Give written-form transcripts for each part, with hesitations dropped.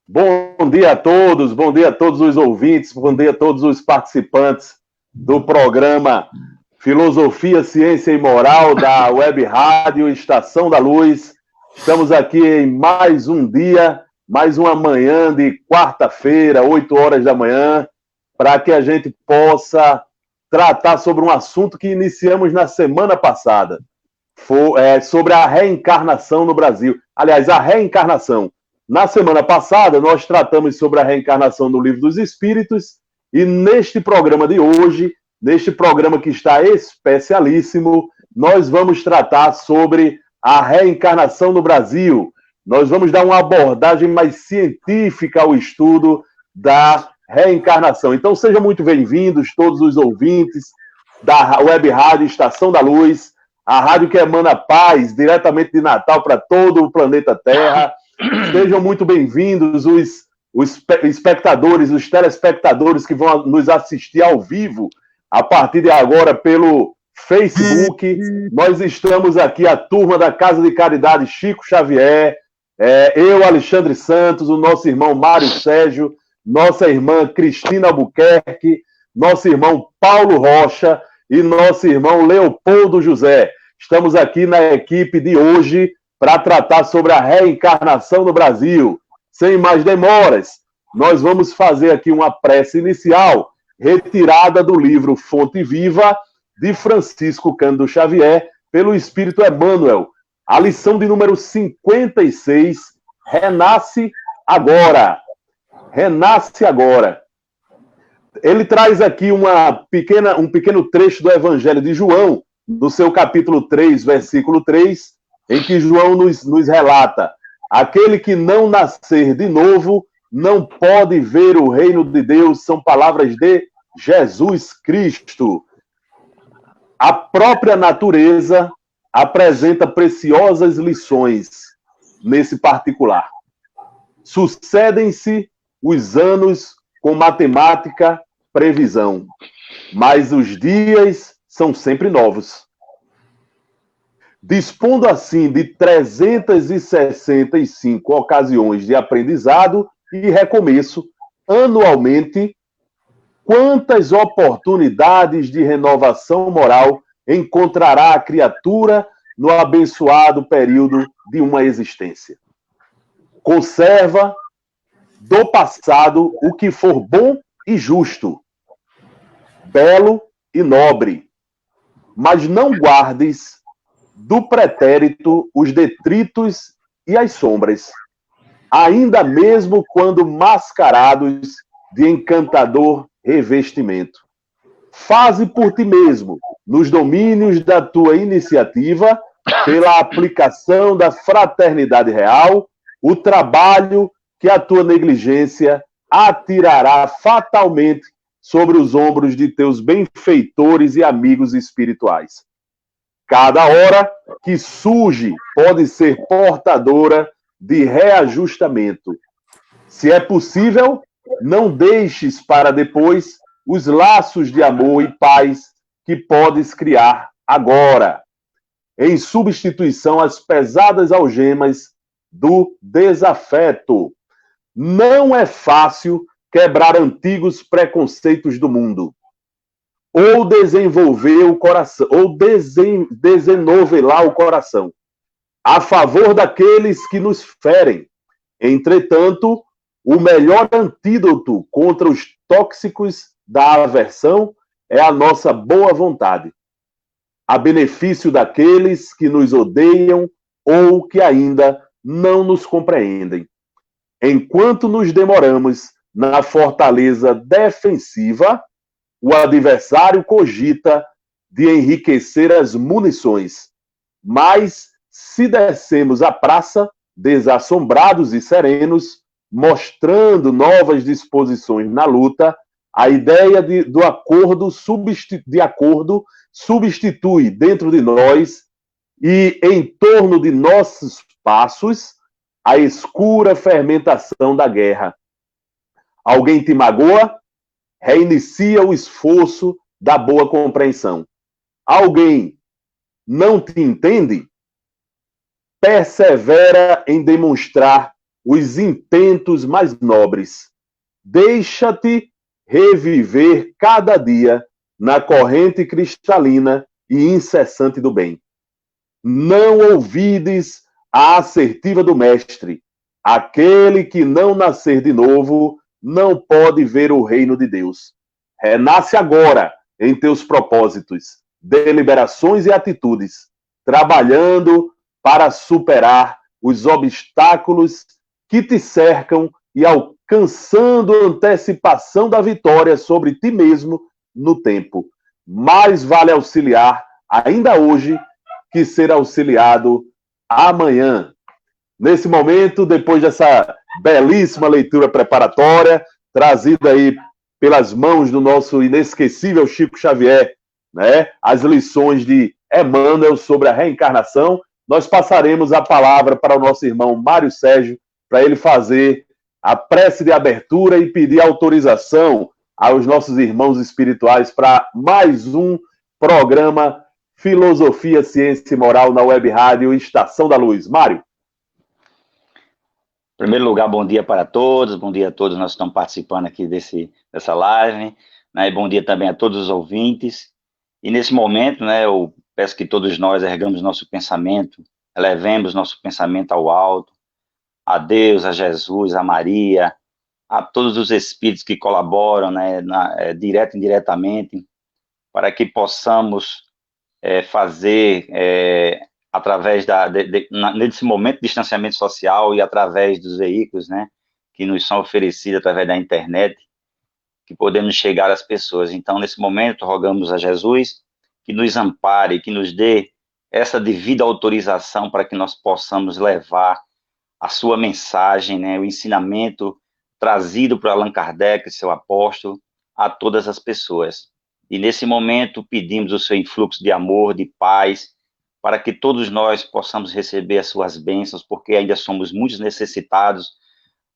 Bom dia a todos os ouvintes, bom dia a todos os participantes do programa Filosofia, Ciência e Moral da Web Rádio Estação da Luz. Estamos aqui em mais um dia, mais uma manhã de quarta-feira, 8 horas da manhã, para que a gente possa tratar sobre um assunto que iniciamos na semana passada, sobre a reencarnação no Brasil. Aliás, a reencarnação. Na semana passada, nós tratamos sobre a reencarnação no Livro dos Espíritos, e neste programa de hoje, neste programa que está especialíssimo, nós vamos tratar sobre a reencarnação no Brasil. Nós vamos dar uma abordagem mais científica ao estudo da reencarnação. Então, sejam muito bem-vindos todos os ouvintes da Web Rádio Estação da Luz, a rádio que emana paz diretamente de Natal para todo o planeta Terra. Sejam muito bem-vindos os espectadores, os telespectadores que vão nos assistir ao vivo a partir de agora pelo Facebook. Nós estamos aqui, a turma da Casa de Caridade Chico Xavier, eu, Alexandre Santos, o nosso irmão Mário Sérgio, nossa irmã Cristina Albuquerque, nosso irmão Paulo Rocha e nosso irmão Leopoldo José. Estamos aqui na equipe de hoje para tratar sobre a reencarnação no Brasil. Sem mais demoras, nós vamos fazer aqui uma prece inicial, retirada do livro Fonte Viva, de Francisco Cândido Xavier, pelo Espírito Emmanuel. A lição de número 56, Renasce Agora. Renasce Agora. Ele traz aqui um pequeno trecho do Evangelho de João, no seu capítulo 3, versículo 3, em que João nos relata: aquele que não nascer de novo não pode ver o reino de Deus. São palavras de Jesus Cristo. A própria natureza apresenta preciosas lições nesse particular. Sucedem-se os anos com matemática, previsão, mas os dias são sempre novos. Dispondo assim de 365 ocasiões de aprendizado e recomeço anualmente, quantas oportunidades de renovação moral encontrará a criatura no abençoado período de uma existência? Conserva do passado o que for bom e justo, belo e nobre, mas não guardes do pretérito os detritos e as sombras, ainda mesmo quando mascarados de encantador revestimento. Faze por ti mesmo, nos domínios da tua iniciativa, pela aplicação da fraternidade real, o trabalho que a tua negligência atirará fatalmente sobre os ombros de teus benfeitores e amigos espirituais. Cada hora que surge pode ser portadora de reajustamento. Se é possível, não deixes para depois os laços de amor e paz que podes criar agora, em substituição às pesadas algemas do desafeto. Não é fácil quebrar antigos preconceitos do mundo, ou desenvolver o coração, ou desenovelar o coração, a favor daqueles que nos ferem. Entretanto, o melhor antídoto contra os tóxicos da aversão é a nossa boa vontade, a benefício daqueles que nos odeiam ou que ainda não nos compreendem. Enquanto nos demoramos na fortaleza defensiva, o adversário cogita de enriquecer as munições. Mas, se descemos a praça, desassombrados e serenos, mostrando novas disposições na luta, a ideia de acordo substitui dentro de nós e em torno de nossos passos a escura fermentação da guerra. Alguém te magoa? Reinicia o esforço da boa compreensão. Alguém não te entende? persevera em demonstrar os intentos mais nobres. Deixa-te reviver cada dia na corrente cristalina e incessante do bem. Não ouvides a assertiva do mestre. Aquele que não nascer de novo não pode ver o reino de Deus. Renasce agora em teus propósitos, deliberações e atitudes, trabalhando para superar os obstáculos que te cercam e alcançando a antecipação da vitória sobre ti mesmo no tempo. Mais vale auxiliar ainda hoje que ser auxiliado amanhã. Nesse momento, depois dessa belíssima leitura preparatória, trazida aí pelas mãos do nosso inesquecível Chico Xavier, né? As lições de Emmanuel sobre a reencarnação, nós passaremos a palavra para o nosso irmão Mário Sérgio, para ele fazer a prece de abertura e pedir autorização aos nossos irmãos espirituais para mais um programa Filosofia, Ciência e Moral na Web Rádio Estação da Luz. Mário. Em primeiro lugar, bom dia para todos, bom dia a todos nós que estamos participando aqui dessa live, né, e bom dia também a todos os ouvintes. E nesse momento, né, eu peço que todos nós ergamos nosso pensamento, elevemos nosso pensamento ao alto, a Deus, a Jesus, a Maria, a todos os espíritos que colaboram, né, direto e indiretamente, para que possamos fazer, através nesse momento de distanciamento social e através dos veículos, né, que nos são oferecidos através da internet, que podemos chegar às pessoas. Então, nesse momento, rogamos a Jesus que nos ampare, que nos dê essa devida autorização para que nós possamos levar a sua mensagem, né, o ensinamento trazido por Allan Kardec, seu apóstolo, a todas as pessoas. E nesse momento pedimos o seu influxo de amor, de paz, para que todos nós possamos receber as suas bênçãos, porque ainda somos muitos necessitados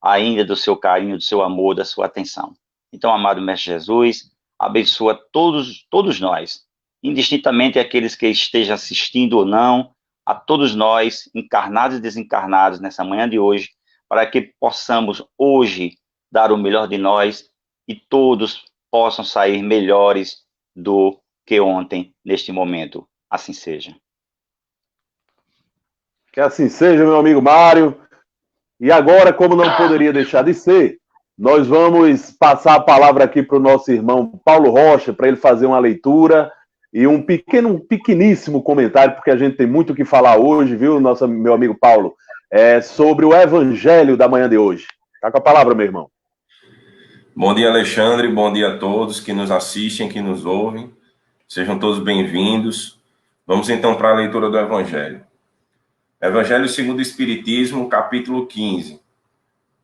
ainda do seu carinho, do seu amor, da sua atenção. Então, amado Mestre Jesus, abençoa todos nós, indistintamente aqueles que estejam assistindo ou não, a todos nós, encarnados e desencarnados, nessa manhã de hoje, para que possamos hoje dar o melhor de nós e todos possam sair melhores do que ontem, neste momento. Assim seja. Que assim seja, meu amigo Mário. E agora, como não poderia deixar de ser, nós vamos passar a palavra aqui para o nosso irmão Paulo Rocha, para ele fazer uma leitura e um pequeníssimo comentário, porque a gente tem muito o que falar hoje, viu, meu amigo Paulo, sobre o Evangelho da manhã de hoje. Está com a palavra, meu irmão. Bom dia, Alexandre. Bom dia a todos que nos assistem, que nos ouvem. Sejam todos bem-vindos. Vamos então para a leitura do Evangelho. Evangelho segundo o Espiritismo, capítulo 15.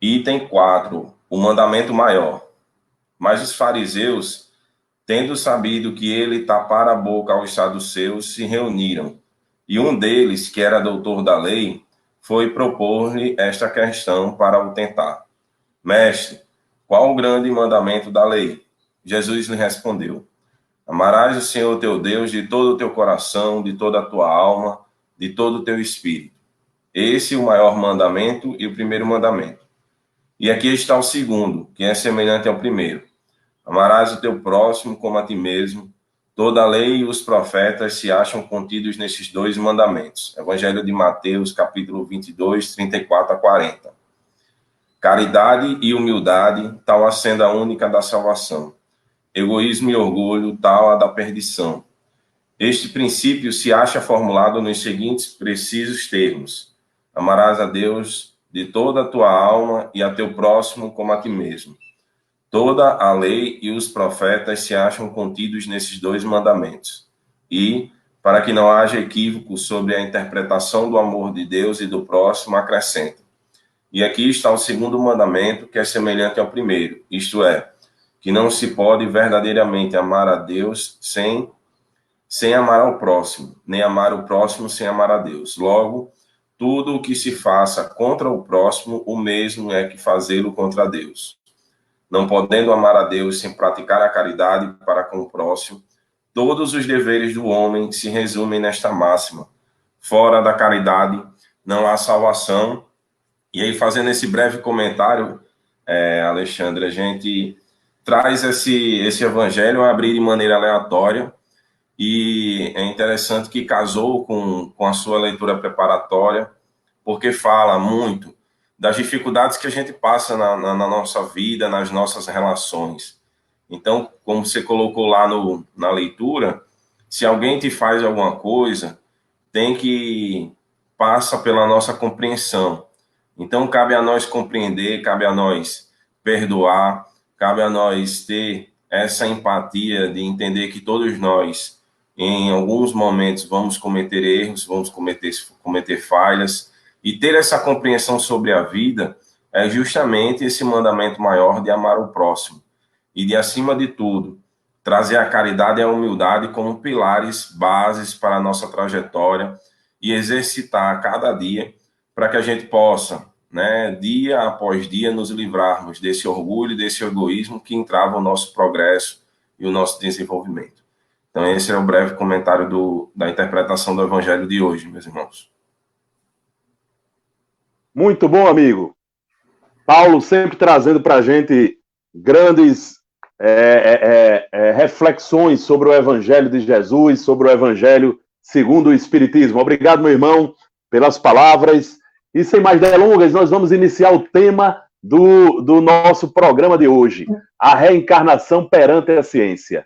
Item 4. O mandamento maior. Mas os fariseus, tendo sabido que ele tapara a boca aos saduceus, se reuniram. E um deles, que era doutor da lei, foi propor-lhe esta questão para o tentar. Mestre, qual o grande mandamento da lei? Jesus lhe respondeu: amarás o Senhor teu Deus de todo o teu coração, de toda a tua alma, de todo o teu espírito. Esse é o maior mandamento e o primeiro mandamento. E aqui está o segundo, que é semelhante ao primeiro. Amarás o teu próximo como a ti mesmo. Toda a lei e os profetas se acham contidos nesses dois mandamentos. Evangelho de Mateus, capítulo 22, 34 a 40. Caridade e humildade, tal a senda única da salvação. Egoísmo e orgulho, tal a da perdição. Este princípio se acha formulado nos seguintes precisos termos: amarás a Deus de toda a tua alma e a teu próximo como a ti mesmo. Toda a lei e os profetas se acham contidos nesses dois mandamentos. E, para que não haja equívoco sobre a interpretação do amor de Deus e do próximo, acrescenta: e aqui está o segundo mandamento, que é semelhante ao primeiro, isto é, que não se pode verdadeiramente amar a Deus sem amar ao próximo, nem amar o próximo sem amar a Deus. Logo, tudo o que se faça contra o próximo, o mesmo é que fazê-lo contra Deus. Não podendo amar a Deus sem praticar a caridade para com o próximo, todos os deveres do homem se resumem nesta máxima: fora da caridade, não há salvação. E aí, fazendo esse breve comentário, Alexandre, a gente traz esse evangelho a abrir de maneira aleatória, e é interessante que casou com a sua leitura preparatória, porque fala muito das dificuldades que a gente passa na nossa vida, nas nossas relações. Então, como você colocou lá na leitura, se alguém te faz alguma coisa, tem que passa pela nossa compreensão. Então, cabe a nós compreender, cabe a nós perdoar, cabe a nós ter essa empatia de entender que todos nós, em alguns momentos, vamos cometer erros, vamos cometer falhas, e ter essa compreensão sobre a vida é justamente esse mandamento maior de amar o próximo. E de, acima de tudo, trazer a caridade e a humildade como pilares, bases para a nossa trajetória, e exercitar a cada dia para que a gente possa, né, dia após dia, nos livrarmos desse orgulho, desse egoísmo que entrava o nosso progresso e o nosso desenvolvimento. Então, esse é o breve comentário da interpretação do Evangelho de hoje, meus irmãos. Muito bom, amigo. Paulo sempre trazendo para a gente grandes reflexões sobre o Evangelho de Jesus, sobre o Evangelho segundo o Espiritismo. Obrigado, meu irmão, pelas palavras. E sem mais delongas, nós vamos iniciar o tema do nosso programa de hoje, a reencarnação perante a ciência.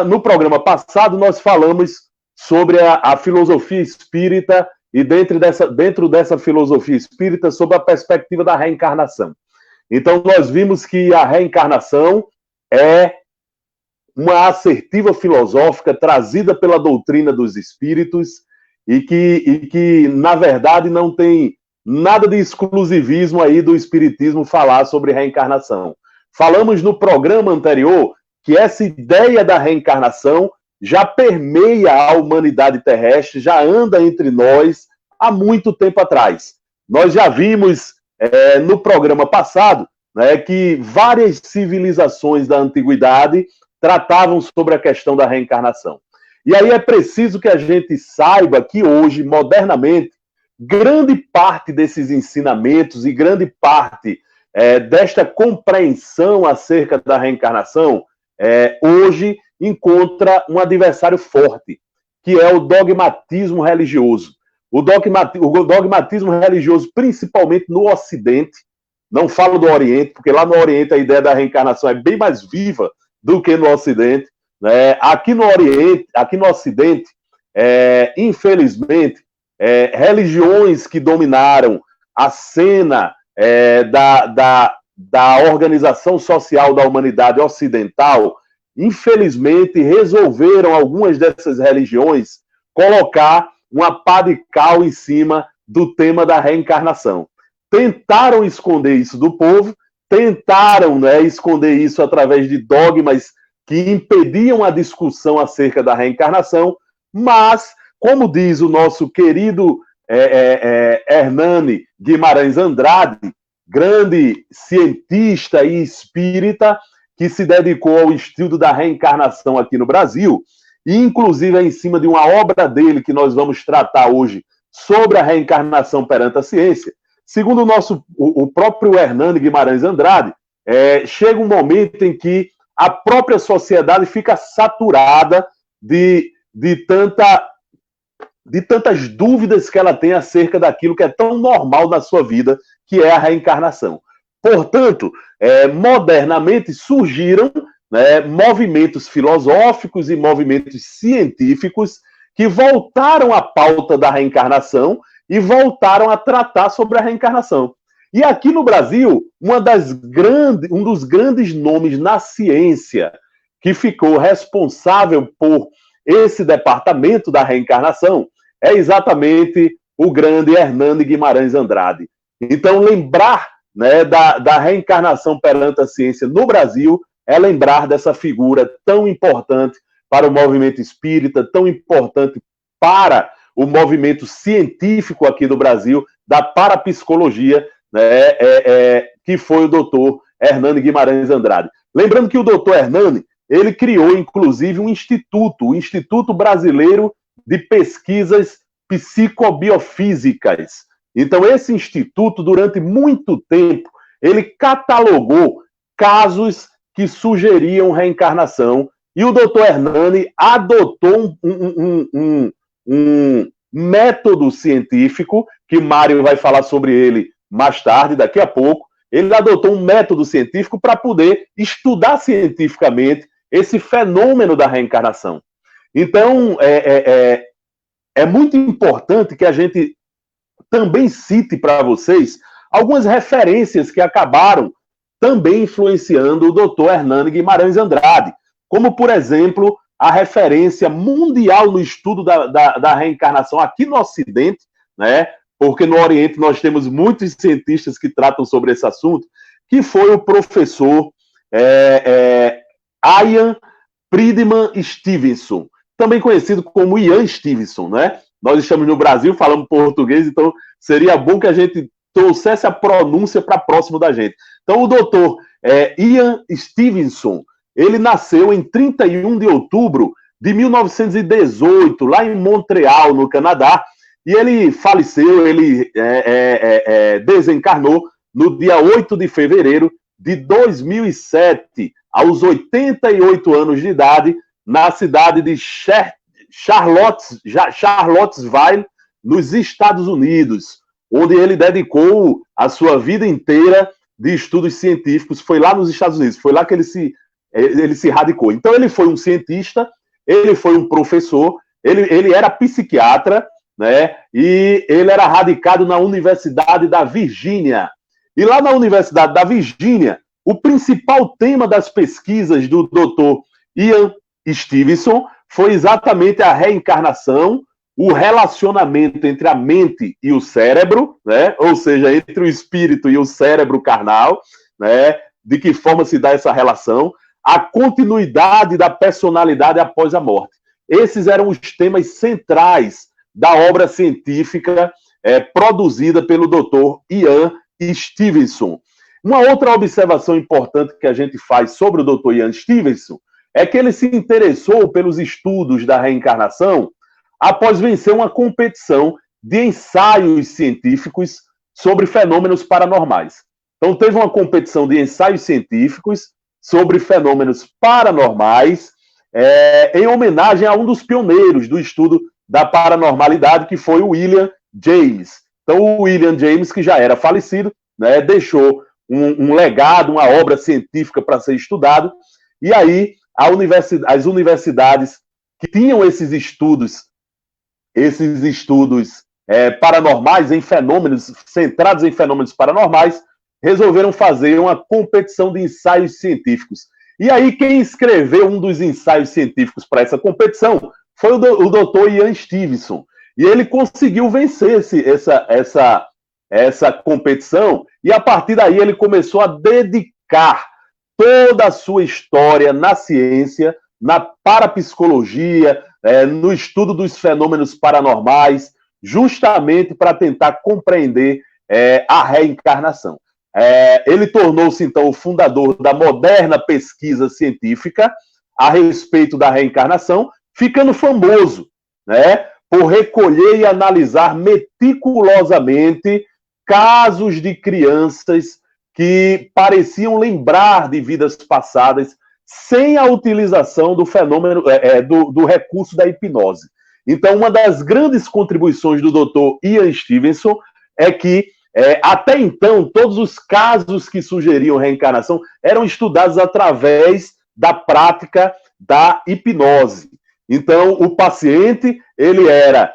No programa passado, nós falamos sobre a filosofia espírita e dentro dessa filosofia espírita, sobre a perspectiva da reencarnação. Então, nós vimos que a reencarnação é uma assertiva filosófica trazida pela doutrina dos espíritos e que, na verdade, não tem nada de exclusivismo aí do espiritismo falar sobre reencarnação. Falamos no programa anterior que essa ideia da reencarnação já permeia a humanidade terrestre, já anda entre nós há muito tempo atrás. Nós já vimos no programa passado, né, que várias civilizações da antiguidade tratavam sobre a questão da reencarnação. E aí é preciso que a gente saiba que hoje, modernamente, grande parte desses ensinamentos e grande parte desta compreensão acerca da reencarnação hoje encontra um adversário forte, que é o dogmatismo religioso. O dogmatismo religioso, principalmente no Ocidente, não falo do Oriente, porque lá no Oriente a ideia da reencarnação é bem mais viva do que no Ocidente. Né? Aqui no Oriente, aqui no Ocidente, infelizmente, religiões que dominaram a cena da organização social da humanidade ocidental, infelizmente, resolveram algumas dessas religiões colocar uma pá de cal em cima do tema da reencarnação. Tentaram esconder isso do povo, tentaram, né, esconder isso através de dogmas que impediam a discussão acerca da reencarnação, mas, como diz o nosso querido Hernani Guimarães Andrade, grande cientista e espírita, que se dedicou ao estudo da reencarnação aqui no Brasil, e inclusive é em cima de uma obra dele que nós vamos tratar hoje sobre a reencarnação perante a ciência. Segundo o próprio Hernani Guimarães Andrade, chega um momento em que a própria sociedade fica saturada de tantas dúvidas que ela tem acerca daquilo que é tão normal na sua vida, que é a reencarnação. Portanto, modernamente surgiram, né, movimentos filosóficos e movimentos científicos que voltaram à pauta da reencarnação e voltaram a tratar sobre a reencarnação. E aqui no Brasil, um dos grandes nomes na ciência que ficou responsável por esse departamento da reencarnação é exatamente o grande Hernani Guimarães Andrade. Então, lembrar, né, da reencarnação perante a ciência no Brasil é lembrar dessa figura tão importante para o movimento espírita, tão importante para o movimento científico aqui do Brasil, da parapsicologia, né, que foi o doutor Hernani Guimarães Andrade. Lembrando que o doutor Hernani, ele criou, inclusive, um instituto, o Instituto Brasileiro de Pesquisas psicobiofísicas. Então, esse instituto, durante muito tempo, ele catalogou casos que sugeriam reencarnação, e o doutor Hernani adotou um método científico, que Mário vai falar sobre ele mais tarde, daqui a pouco. Ele adotou um método científico para poder estudar cientificamente esse fenômeno da reencarnação. Então, é muito importante que a gente também cite para vocês algumas referências que acabaram também influenciando o doutor Hernani Guimarães Andrade, como, por exemplo, a referência mundial no estudo da reencarnação aqui no Ocidente, né? Porque no Oriente nós temos muitos cientistas que tratam sobre esse assunto, que foi o professor Ian Friedman Stevenson, também conhecido como Ian Stevenson, né? Nós estamos no Brasil, falamos português, então seria bom que a gente trouxesse a pronúncia para próximo da gente. Então, o doutor Ian Stevenson, ele nasceu em 31 de outubro de 1918, lá em Montreal, no Canadá, e ele faleceu, ele desencarnou no dia 8 de fevereiro de 2007, aos 88 anos de idade, na cidade de Charlottesville, nos Estados Unidos, onde ele dedicou a sua vida inteira de estudos científicos. Foi lá nos Estados Unidos, foi lá que ele se radicou. Então, ele foi um cientista, ele foi um professor, ele era psiquiatra, né? E ele era radicado na Universidade da Virgínia. E lá na Universidade da Virgínia, o principal tema das pesquisas do Dr. Ian Stevenson foi exatamente a reencarnação, o relacionamento entre a mente e o cérebro, né? Ou seja, entre o espírito e o cérebro carnal, né? De que forma se dá essa relação, a continuidade da personalidade após a morte. Esses eram os temas centrais da obra científica produzida pelo Dr. Ian Stevenson. Uma outra observação importante que a gente faz sobre o Dr. Ian Stevenson é que ele se interessou pelos estudos da reencarnação após vencer uma competição de ensaios científicos sobre fenômenos paranormais. Então, teve uma competição de ensaios científicos sobre fenômenos paranormais, em homenagem a um dos pioneiros do estudo da paranormalidade, que foi o William James. Então, o William James, que já era falecido, né, deixou um legado, uma obra científica para ser estudado, e aí as universidades que tinham esses estudos paranormais, em fenômenos, centrados em fenômenos paranormais, resolveram fazer uma competição de ensaios científicos. E aí quem escreveu um dos ensaios científicos para essa competição foi o Dr. Ian Stevenson. E ele conseguiu vencer essa competição, e a partir daí ele começou a dedicar toda a sua história na ciência, na parapsicologia, no estudo dos fenômenos paranormais, justamente para tentar compreender a reencarnação. Ele tornou-se, então, o fundador da moderna pesquisa científica a respeito da reencarnação, ficando famoso, né, por recolher e analisar meticulosamente casos de crianças que pareciam lembrar de vidas passadas sem a utilização do fenômeno, do recurso da hipnose. Então, uma das grandes contribuições do Dr. Ian Stevenson é que, até então, todos os casos que sugeriam reencarnação eram estudados através da prática da hipnose. Então, o paciente, ele era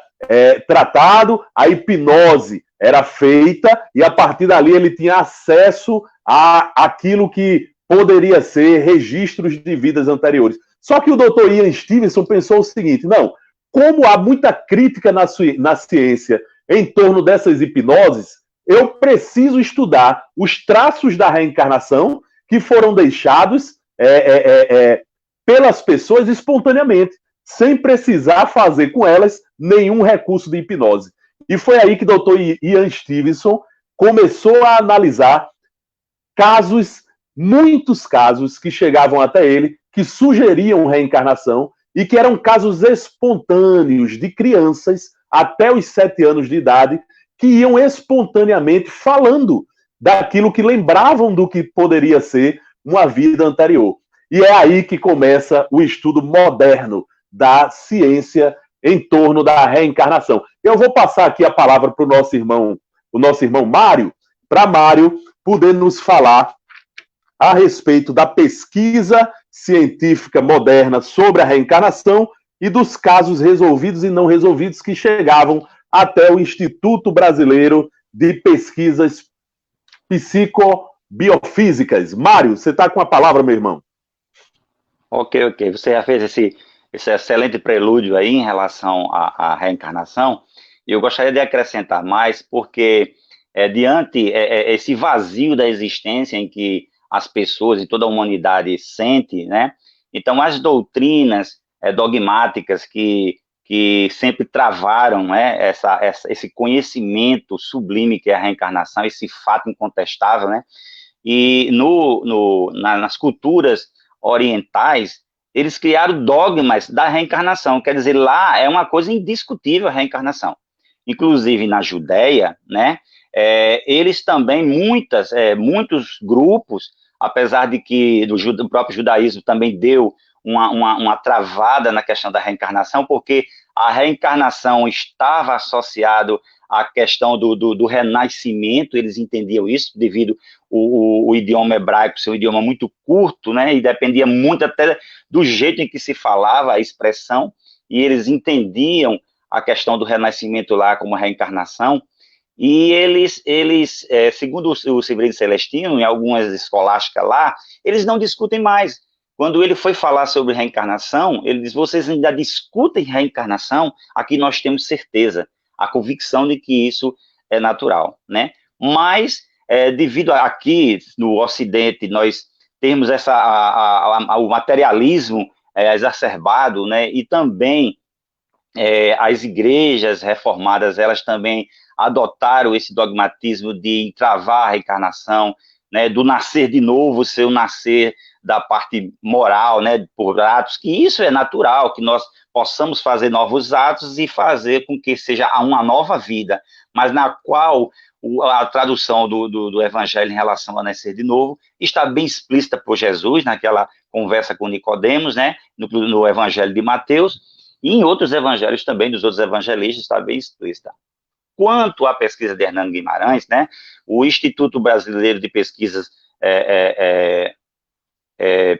tratado, a hipnose era feita, e a partir dali ele tinha acesso àquilo que poderia ser registros de vidas anteriores. Só que o Dr. Ian Stevenson pensou o seguinte: não, como há muita crítica na ciência em torno dessas hipnoses, eu preciso estudar os traços da reencarnação que foram deixados pelas pessoas espontaneamente, sem precisar fazer com elas nenhum recurso de hipnose. E foi aí que o Dr. Ian Stevenson começou a analisar muitos casos que chegavam até ele, que sugeriam reencarnação e que eram casos espontâneos de crianças até os 7 anos de idade, que iam espontaneamente falando daquilo que lembravam do que poderia ser uma vida anterior. E é aí que começa o estudo moderno da ciência em torno da reencarnação. Eu vou passar aqui a palavra para o nosso irmão Mário, para Mário poder nos falar a respeito da pesquisa científica moderna sobre a reencarnação e dos casos resolvidos e não resolvidos que chegavam até o Instituto Brasileiro de Pesquisas Psicobiofísicas. Mário, você está com a palavra, meu irmão. Ok. Você já fez esse excelente prelúdio aí em relação à reencarnação, e eu gostaria de acrescentar mais, porque diante esse vazio da existência em que as pessoas e toda a humanidade sente, né? Então, as doutrinas dogmáticas que sempre travaram, né, esse conhecimento sublime que é a reencarnação, esse fato incontestável, né? E nas culturas orientais, eles criaram dogmas da reencarnação, quer dizer, lá é uma coisa indiscutível a reencarnação. Inclusive na Judéia, né, eles também, muitos grupos, apesar de que o próprio judaísmo também deu uma travada na questão da reencarnação, porque a reencarnação estava associado à questão do renascimento, eles entendiam isso, devido o idioma hebraico ser um idioma muito curto, né, e dependia muito até do jeito em que se falava a expressão, e eles entendiam a questão do renascimento lá como reencarnação, e eles segundo o Severino Celestino, em algumas escolásticas lá, eles não discutem mais. Quando ele foi falar sobre reencarnação, ele diz, vocês ainda discutem reencarnação? Aqui nós temos certeza, a convicção de que isso é natural, né? Mas, devido a aqui no Ocidente, nós temos o materialismo exacerbado, né? E também as igrejas reformadas, elas também adotaram esse dogmatismo de travar a reencarnação, né, do nascer de novo ser o nascer da parte moral, né, por atos, que isso é natural, que nós possamos fazer novos atos e fazer com que seja uma nova vida, mas na qual a tradução do Evangelho em relação a nascer de novo está bem explícita por Jesus, naquela conversa com Nicodemos, né, no Evangelho de Mateus, e em outros evangelhos também, dos outros evangelistas, está bem explícita. Quanto à pesquisa de Hernando Guimarães, né, o Instituto Brasileiro de Pesquisas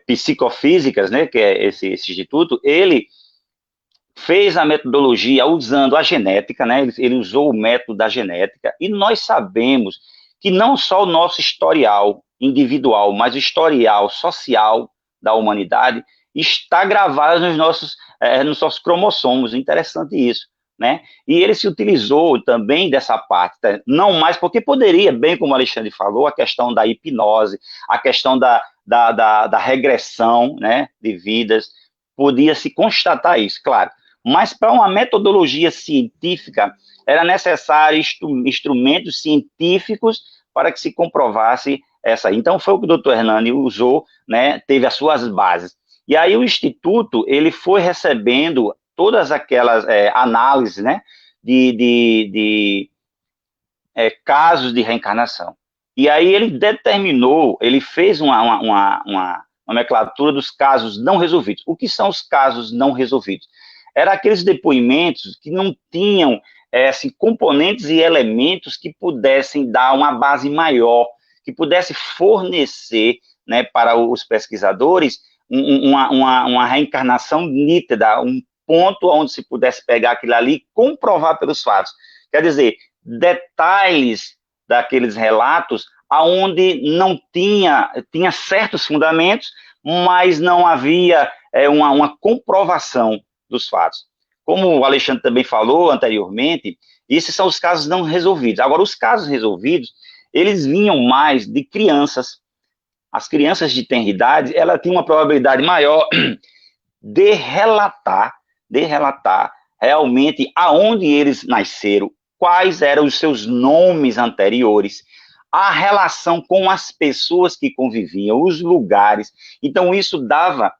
Psicofísicas, né, que é esse instituto, ele fez a metodologia usando a genética, né, ele usou o método da genética, e nós sabemos que não só o nosso historial individual, mas o historial social da humanidade está gravado nos nossos cromossomos, interessante isso, né? E ele se utilizou também dessa parte, não mais porque poderia, bem como o Alexandre falou, a questão da hipnose, a questão da regressão, né, de vidas, podia se constatar isso, claro, mas para uma metodologia científica era necessário instrumentos científicos para que se comprovasse essa. Então foi o que o Dr. Hernani usou, né, teve as suas bases. E aí o Instituto, ele foi recebendo todas aquelas análises, né, de casos de reencarnação. E aí ele determinou, ele fez uma nomenclatura dos casos não resolvidos. O que são os casos não resolvidos? Eram aqueles depoimentos que não tinham componentes e elementos que pudessem dar uma base maior, que pudesse fornecer, né, para os pesquisadores uma reencarnação nítida, um ponto onde se pudesse pegar aquilo ali e comprovar pelos fatos. Quer dizer, detalhes daqueles relatos aonde não tinha certos fundamentos, mas não havia uma comprovação dos fatos. Como o Alexandre também falou anteriormente, esses são os casos não resolvidos. Agora, os casos resolvidos, eles vinham mais de crianças. As crianças de tenra idade, ela tinha uma probabilidade maior de relatar realmente aonde eles nasceram, quais eram os seus nomes anteriores, a relação com as pessoas que conviviam, os lugares. Então, isso dava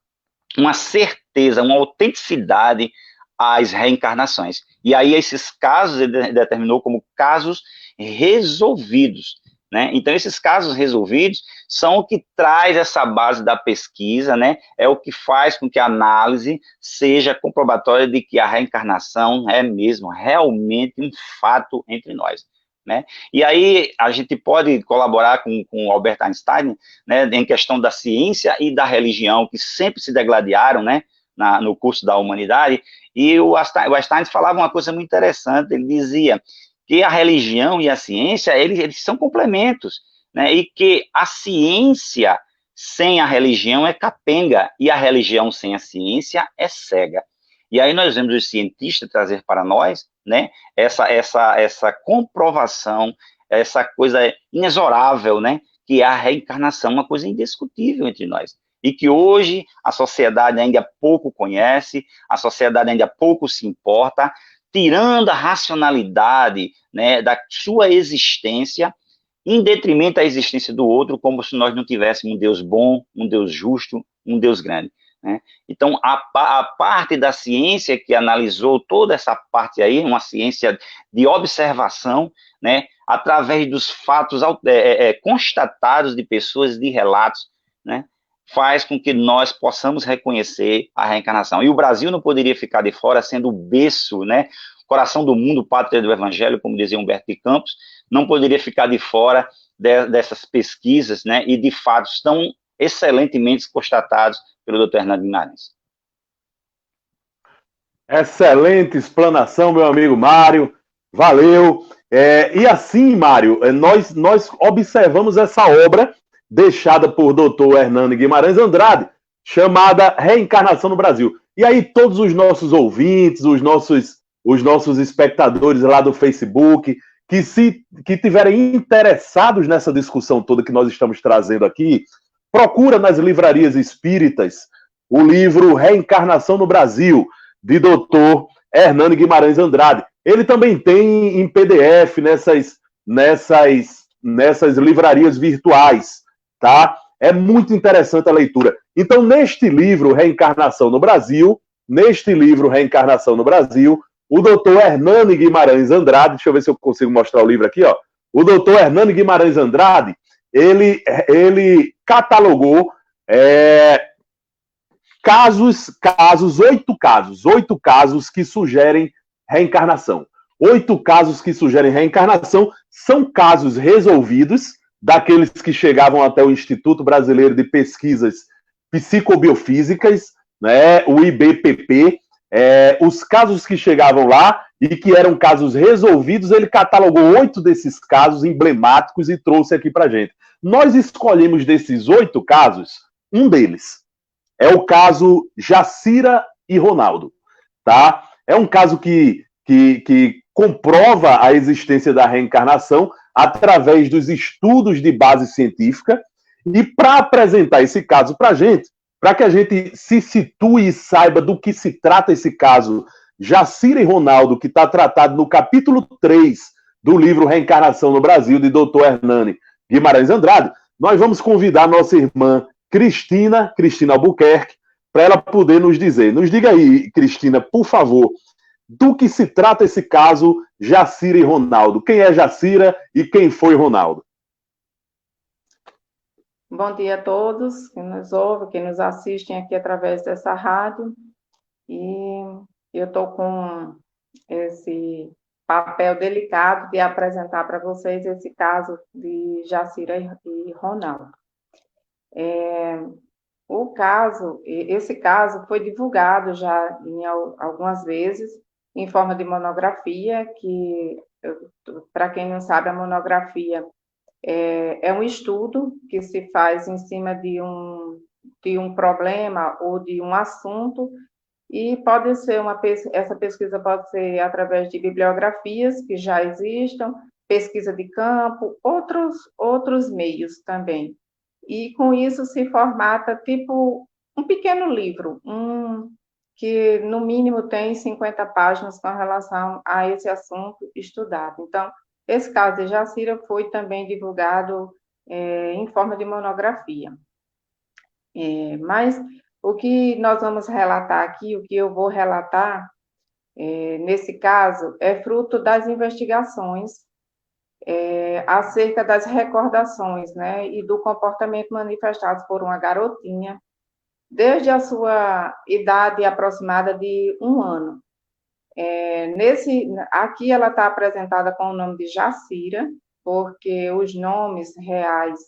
uma certeza, uma autenticidade às reencarnações. E aí esses casos ele determinou como casos resolvidos, né? Então esses casos resolvidos são o que traz essa base da pesquisa, né? É o que faz com que a análise seja comprobatória de que a reencarnação é mesmo realmente um fato entre nós, né? E aí a gente pode colaborar com Albert Einstein, né, em questão da ciência e da religião, que sempre se degladiaram, né, no curso da humanidade, e o Einstein falava uma coisa muito interessante, ele dizia que a religião e a ciência, eles são complementos, né, e que a ciência sem a religião é capenga, e a religião sem a ciência é cega. E aí nós vemos os cientistas trazer para nós, né, essa comprovação, essa coisa inexorável, né, que é a reencarnação, uma coisa indiscutível entre nós. E que hoje a sociedade ainda pouco conhece, a sociedade ainda pouco se importa, tirando a racionalidade, né, da sua existência, em detrimento da existência do outro, como se nós não tivéssemos um Deus bom, um Deus justo, um Deus grande, né? Então, a parte da ciência que analisou toda essa parte aí, uma ciência de observação, né, através dos fatos constatados de pessoas, de relatos, né, faz com que nós possamos reconhecer a reencarnação. E o Brasil não poderia ficar de fora, sendo o berço, né, coração do mundo, pátria do Evangelho, como dizia Humberto de Campos, não poderia ficar de fora dessas pesquisas, né, e de fatos tão excelentemente constatados pelo Dr. Hernando Guimarães. Excelente explanação, meu amigo Mário. Valeu. E assim, Mário, nós observamos essa obra deixada por Dr. Hernando Guimarães Andrade, chamada Reencarnação no Brasil. E aí todos os nossos ouvintes, os nossos espectadores lá do Facebook, que tiverem interessados nessa discussão toda que nós estamos trazendo aqui, procura nas livrarias espíritas o livro Reencarnação no Brasil, de Dr. Hernando Guimarães Andrade. Ele também tem em PDF nessas livrarias virtuais, tá? É muito interessante a leitura. Então, neste livro, Reencarnação no Brasil, o Dr. Hernando Guimarães Andrade, deixa eu ver se eu consigo mostrar o livro aqui, ó. O Dr. Hernando Guimarães Andrade, ele catalogou oito casos que sugerem reencarnação. 8 casos que sugerem reencarnação são casos resolvidos, daqueles que chegavam até o Instituto Brasileiro de Pesquisas Psicobiofísicas, né, o IBPP. Os casos que chegavam lá e que eram casos resolvidos, ele catalogou 8 desses casos emblemáticos e trouxe aqui para a gente. Nós escolhemos desses 8 casos, um deles. É o caso Jacira e Ronaldo, tá? É um caso que comprova a existência da reencarnação através dos estudos de base científica. E para apresentar esse caso para a gente, para que a gente se situe e saiba do que se trata esse caso Jacira e Ronaldo, que está tratado no capítulo 3 do livro Reencarnação no Brasil, de Dr. Hernando Guimarães Andrade, nós vamos convidar a nossa irmã Cristina Albuquerque, para ela poder nos dizer. Nos diga aí, Cristina, por favor, do que se trata esse caso Jacira e Ronaldo. Quem é Jacira e quem foi Ronaldo? Bom dia a todos que nos ouvem, que nos assistem aqui através dessa rádio. E eu estou com esse papel delicado de apresentar para vocês esse caso de Jacira e Ronaldo. Esse caso foi divulgado já algumas vezes em forma de monografia, que, para quem não sabe, a monografia é um estudo que se faz em cima de um problema ou de um assunto, e pode ser essa pesquisa pode ser através de bibliografias que já existam, pesquisa de campo, outros meios também. E com isso se formata tipo um pequeno livro, que no mínimo tem 50 páginas com relação a esse assunto estudado. Então, esse caso de Jacira foi também divulgado em forma de monografia. Mas o que nós vamos relatar aqui, o que eu vou relatar, nesse caso, é fruto das investigações acerca das recordações, né, e do comportamento manifestados por uma garotinha, desde a sua idade aproximada de 1 ano. Aqui ela está apresentada com o nome de Jacira, porque os nomes reais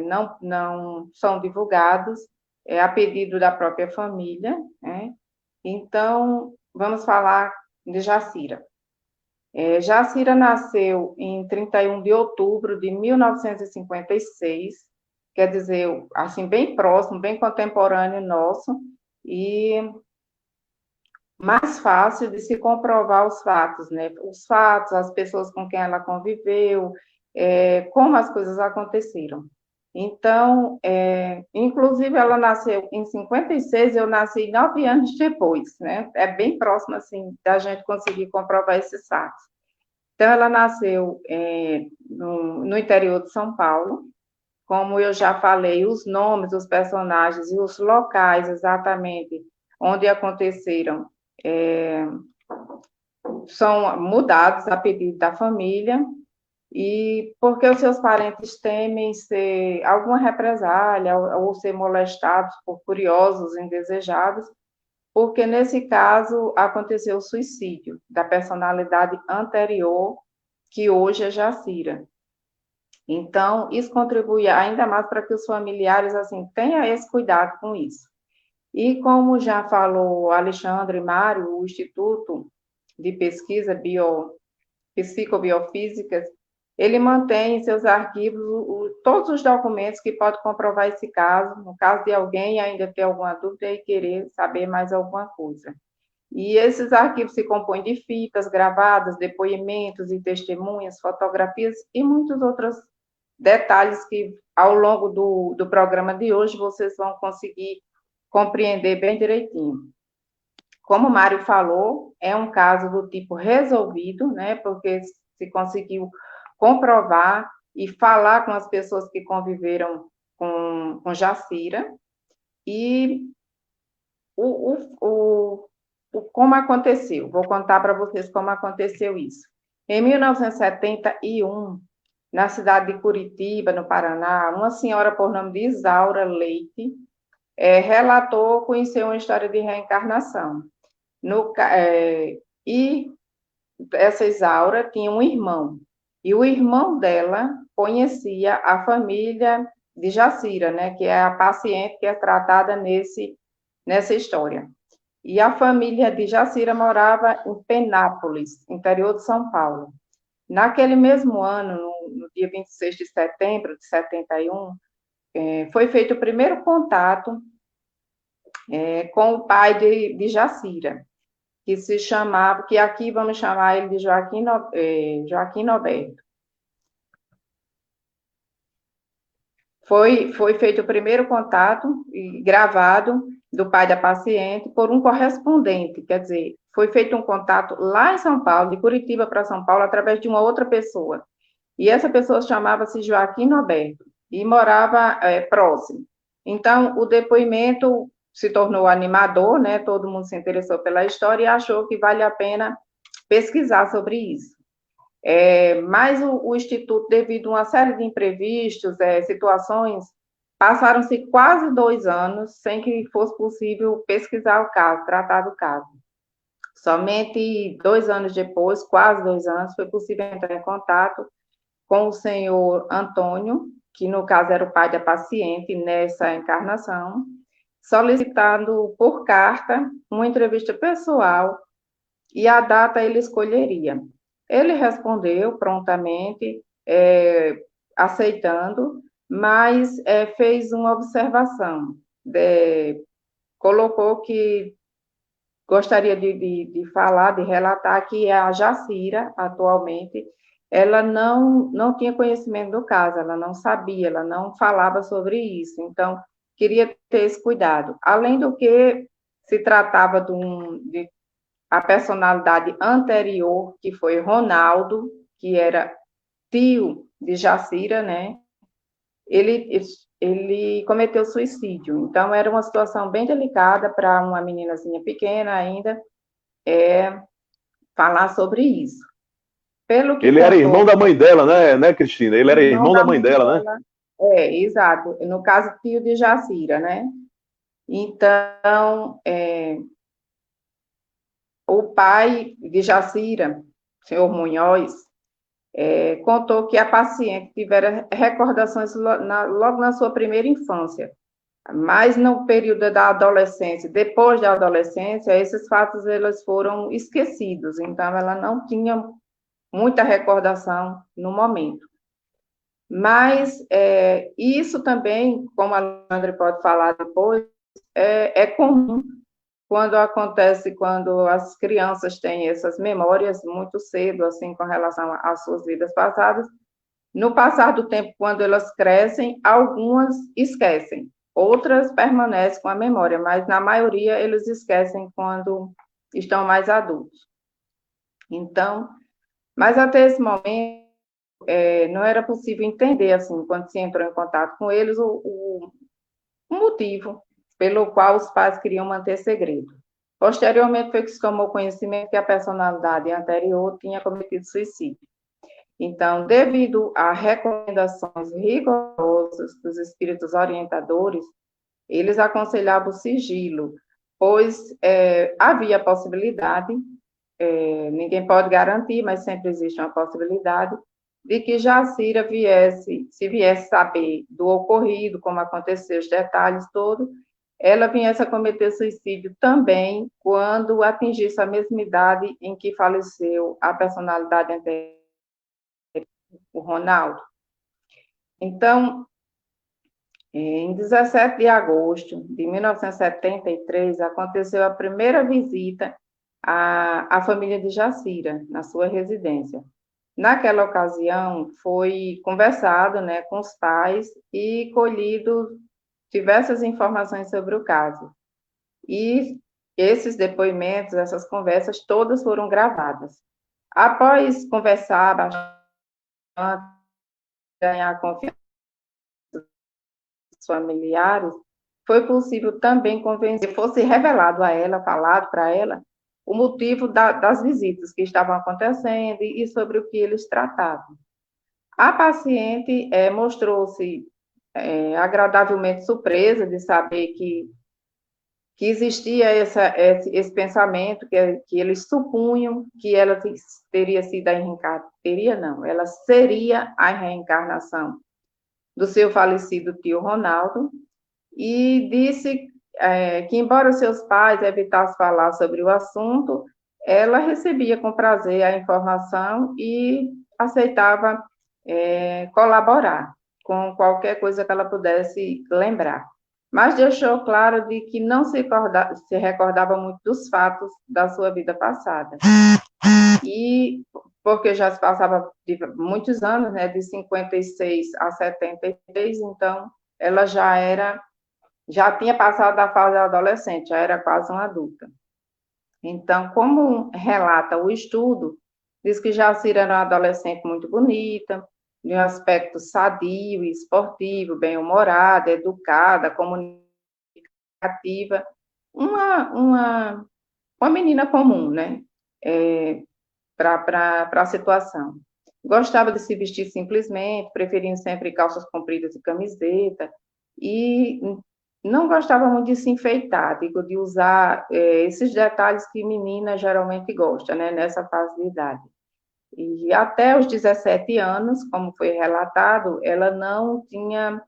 não são divulgados, a pedido da própria família, né? Então, vamos falar de Jacira. Jacira nasceu em 31 de outubro de 1956, quer dizer, assim, bem próximo, bem contemporâneo nosso, e mais fácil de se comprovar os fatos, né? Os fatos, as pessoas com quem ela conviveu, como as coisas aconteceram. Então, inclusive, ela nasceu em 56, eu nasci 9 anos depois, né? É bem próximo, assim, da gente conseguir comprovar esses fatos. Então, ela nasceu no interior de São Paulo. Como eu já falei, os nomes dos personagens e os locais exatamente onde aconteceram são mudados a pedido da família, e porque os seus parentes temem ser alguma represália ou ser molestados por curiosos indesejados, porque nesse caso aconteceu o suicídio da personalidade anterior, que hoje é Jacira. Então, isso contribui ainda mais para que os familiares assim tenham esse cuidado com isso. E como já falou Alexandre e Mário, o Instituto de Pesquisa Psicobiofísicas, ele mantém em seus arquivos todos os documentos que podem comprovar esse caso, no caso de alguém ainda ter alguma dúvida e querer saber mais alguma coisa. E esses arquivos se compõem de fitas gravadas, depoimentos e testemunhas, fotografias e muitos outros detalhes que, ao longo do programa de hoje, vocês vão conseguir compreender bem direitinho. Como o Mário falou, é um caso do tipo resolvido, né, porque se conseguiu comprovar e falar com as pessoas que conviveram com Jacira, e como aconteceu. Vou contar para vocês como aconteceu isso. Em 1971, na cidade de Curitiba, no Paraná, uma senhora por nome de Isaura Leite relatou conhecer uma história de reencarnação. E essa Isaura tinha um irmão, e o irmão dela conhecia a família de Jacira, né, que é a paciente que é tratada nessa história. E a família de Jacira morava em Penápolis, interior de São Paulo. Naquele mesmo ano, no dia 26 de setembro de 71, foi feito o primeiro contato com o pai de Jacira, que se chamava, que aqui vamos chamar ele de Joaquim Noberto. Foi feito o primeiro contato gravado do pai da paciente por um correspondente, quer dizer, foi feito um contato lá em São Paulo, de Curitiba para São Paulo, através de uma outra pessoa. E essa pessoa chamava-se Joaquim Noberto e morava próximo. Então, o depoimento se tornou animador, né? Todo mundo se interessou pela história e achou que vale a pena pesquisar sobre isso. Mas o Instituto, devido a uma série de imprevistos, situações, passaram-se quase 2 anos sem que fosse possível pesquisar o caso, tratar do caso. Somente 2 anos depois, quase 2 anos, foi possível entrar em contato com o senhor Antônio, que no caso era o pai da paciente nessa encarnação, solicitando por carta uma entrevista pessoal e a data ele escolheria. Ele respondeu prontamente, aceitando, mas fez uma observação, colocou que gostaria de falar, de relatar que a Jacira, atualmente, ela não tinha conhecimento do caso, ela não sabia, ela não falava sobre isso, então, queria ter esse cuidado. Além do que se tratava de a personalidade anterior, que foi Ronaldo, que era tio de Jacira, né? Ele cometeu suicídio. Então, era uma situação bem delicada para uma meninazinha pequena ainda, falar sobre isso. Pelo que Ele era irmão da mãe dela, né, Cristina? Ele era irmão da mãe dela, né? Exato. No caso, tio de Jacira, né? Então, o pai de Jacira, senhor Munhoz, contou que a paciente tivera recordações logo na sua primeira infância, mas no período da adolescência, depois da adolescência, esses fatos eles foram esquecidos, então ela não tinha muita recordação no momento. Mas isso também, como a Alexandre pode falar depois, é comum quando acontece, quando as crianças têm essas memórias muito cedo, assim, com relação às suas vidas passadas. No passar do tempo, quando elas crescem, algumas esquecem, outras permanecem com a memória, mas na maioria eles esquecem quando estão mais adultos. Então, mas até esse momento, não era possível entender, assim, quando se entrou em contato com eles, o motivo pelo qual os pais queriam manter segredo. Posteriormente, foi que se tomou conhecimento que a personalidade anterior tinha cometido suicídio. Então, devido a recomendações rigorosas dos espíritos orientadores, eles aconselhavam o sigilo, pois havia a possibilidade, ninguém pode garantir, mas sempre existe uma possibilidade, de que Jacira se viesse saber do ocorrido, como aconteceu, os detalhes todos, ela viesse a cometer suicídio também quando atingisse a mesma idade em que faleceu a personalidade anterior, o Ronaldo. Então, em 17 de agosto de 1973, aconteceu a primeira visita à família de Jacira, na sua residência. Naquela ocasião, foi conversado, né, com os pais e colhido diversas informações sobre o caso. E esses depoimentos, essas conversas, todas foram gravadas. Após conversar bastante, ganhar a confiança dos familiares, foi possível também convencer, que fosse revelado a ela, falado para ela, o motivo das visitas que estavam acontecendo e sobre o que eles tratavam. A paciente mostrou-se agradavelmente surpresa de saber que existia esse pensamento, que eles supunham que ela teria sido a reencarnação, teria não, ela seria a reencarnação do seu falecido tio Ronaldo, e disse que, embora seus pais evitassem falar sobre o assunto, ela recebia com prazer a informação e aceitava colaborar com qualquer coisa que ela pudesse lembrar. Mas deixou claro de que não se recordava muito dos fatos da sua vida passada. E porque já se passava de muitos anos, né, de 56 a 73, então ela já tinha passado da fase adolescente, já era quase uma adulta. Então, como relata o estudo, diz que Jacira era uma adolescente muito bonita, de um aspecto sadio e esportivo, bem-humorada, educada, comunicativa, uma menina comum, né, para a situação. Gostava de se vestir simplesmente, preferindo sempre calças compridas e camiseta, e não gostava muito de se enfeitar, de usar esses detalhes que menina geralmente gosta, né, nessa fase de idade. E até os 17 anos, como foi relatado, ela não tinha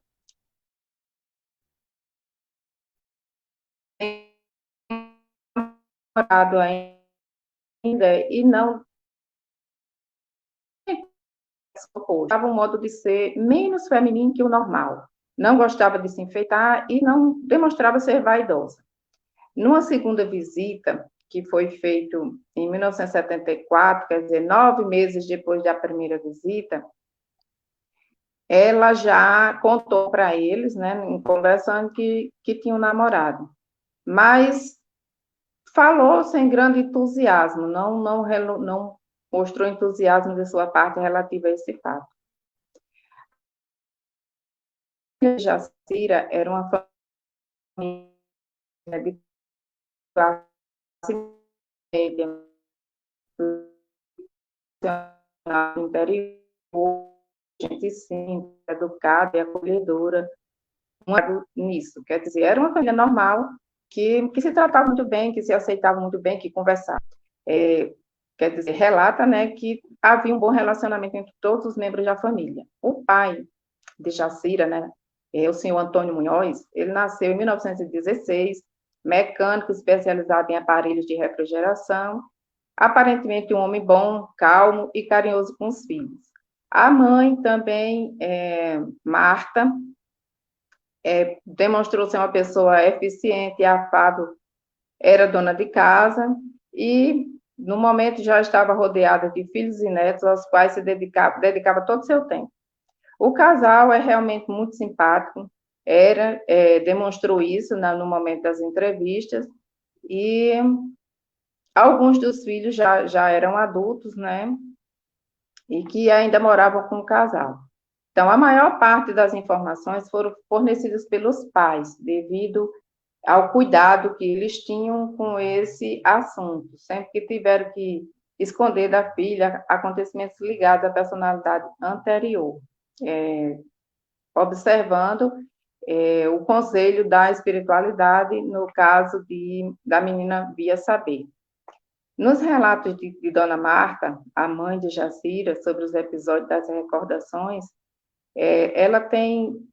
namorado ainda e não gostava um modo de ser menos feminino que o normal. Não gostava de se enfeitar e não demonstrava ser vaidosa. Numa segunda visita, que foi feita em 1974, quer dizer, 9 meses depois da primeira visita, ela já contou para eles, né, conversando que tinha um namorado. Mas falou sem grande entusiasmo, não mostrou entusiasmo de sua parte relativo a esse fato. Jacira era uma família de classe interior, gente simples, educada e acolhedora, nisso. Quer dizer, era uma família normal, que se tratava muito bem, que se aceitava muito bem, que conversava. Quer dizer, relata, né, que havia um bom relacionamento entre todos os membros da família. O pai de Jacira, né, o senhor Antônio Munhoz, ele nasceu em 1916, mecânico especializado em aparelhos de refrigeração, aparentemente um homem bom, calmo e carinhoso com os filhos. A mãe também, Marta, demonstrou ser uma pessoa eficiente e afável, era dona de casa e, no momento, já estava rodeada de filhos e netos, aos quais se dedicava todo o seu tempo. O casal é realmente muito simpático, demonstrou isso no momento das entrevistas, e alguns dos filhos já eram adultos, né, e que ainda moravam com o casal. Então, a maior parte das informações foram fornecidas pelos pais, devido ao cuidado que eles tinham com esse assunto, sempre que tiveram que esconder da filha acontecimentos ligados à personalidade anterior, observando o conselho da espiritualidade, no caso da menina Bia Saber. Nos relatos de Dona Marta, a mãe de Jacira, sobre os episódios das recordações,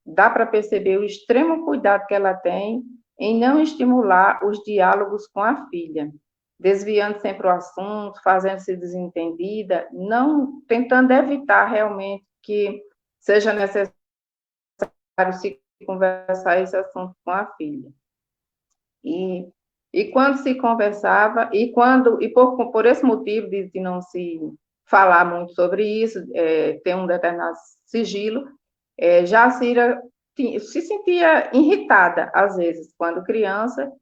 dá para perceber o extremo cuidado que ela tem em não estimular os diálogos com a filha, desviando sempre o assunto, fazendo-se desentendida, não tentando evitar realmente que seja necessário se conversar esse assunto com a filha. E quando se conversava, por esse motivo de não se falar muito sobre isso, ter um determinado sigilo, Jacira se sentia irritada, às vezes, quando criança,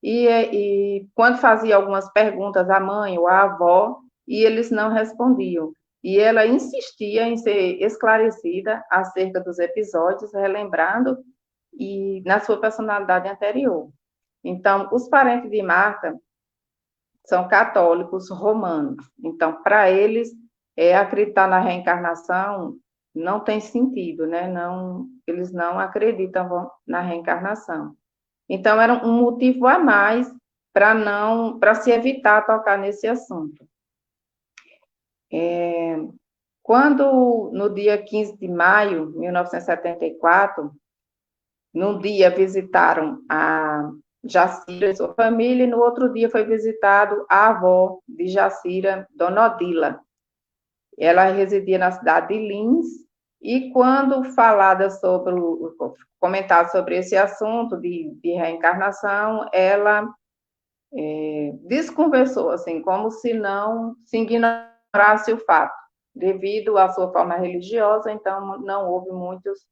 e quando fazia algumas perguntas à mãe ou à avó, e eles não respondiam. E ela insistia em ser esclarecida acerca dos episódios, relembrando na sua personalidade anterior. Então, os parentes de Marta são católicos romanos. Então, para eles, acreditar na reencarnação não tem sentido, né? Eles não acreditam na reencarnação. Então, era um motivo a mais para se evitar tocar nesse assunto. Quando, no dia 15 de maio de 1974, num dia visitaram a Jacira e sua família, e no outro dia foi visitado a avó de Jacira, Dona Odila. Ela residia na cidade de Lins, e quando comentado sobre esse assunto de reencarnação, ela desconversou, assim, como se não se ignorasse o fato. Devido à sua forma religiosa, então não houve muitos.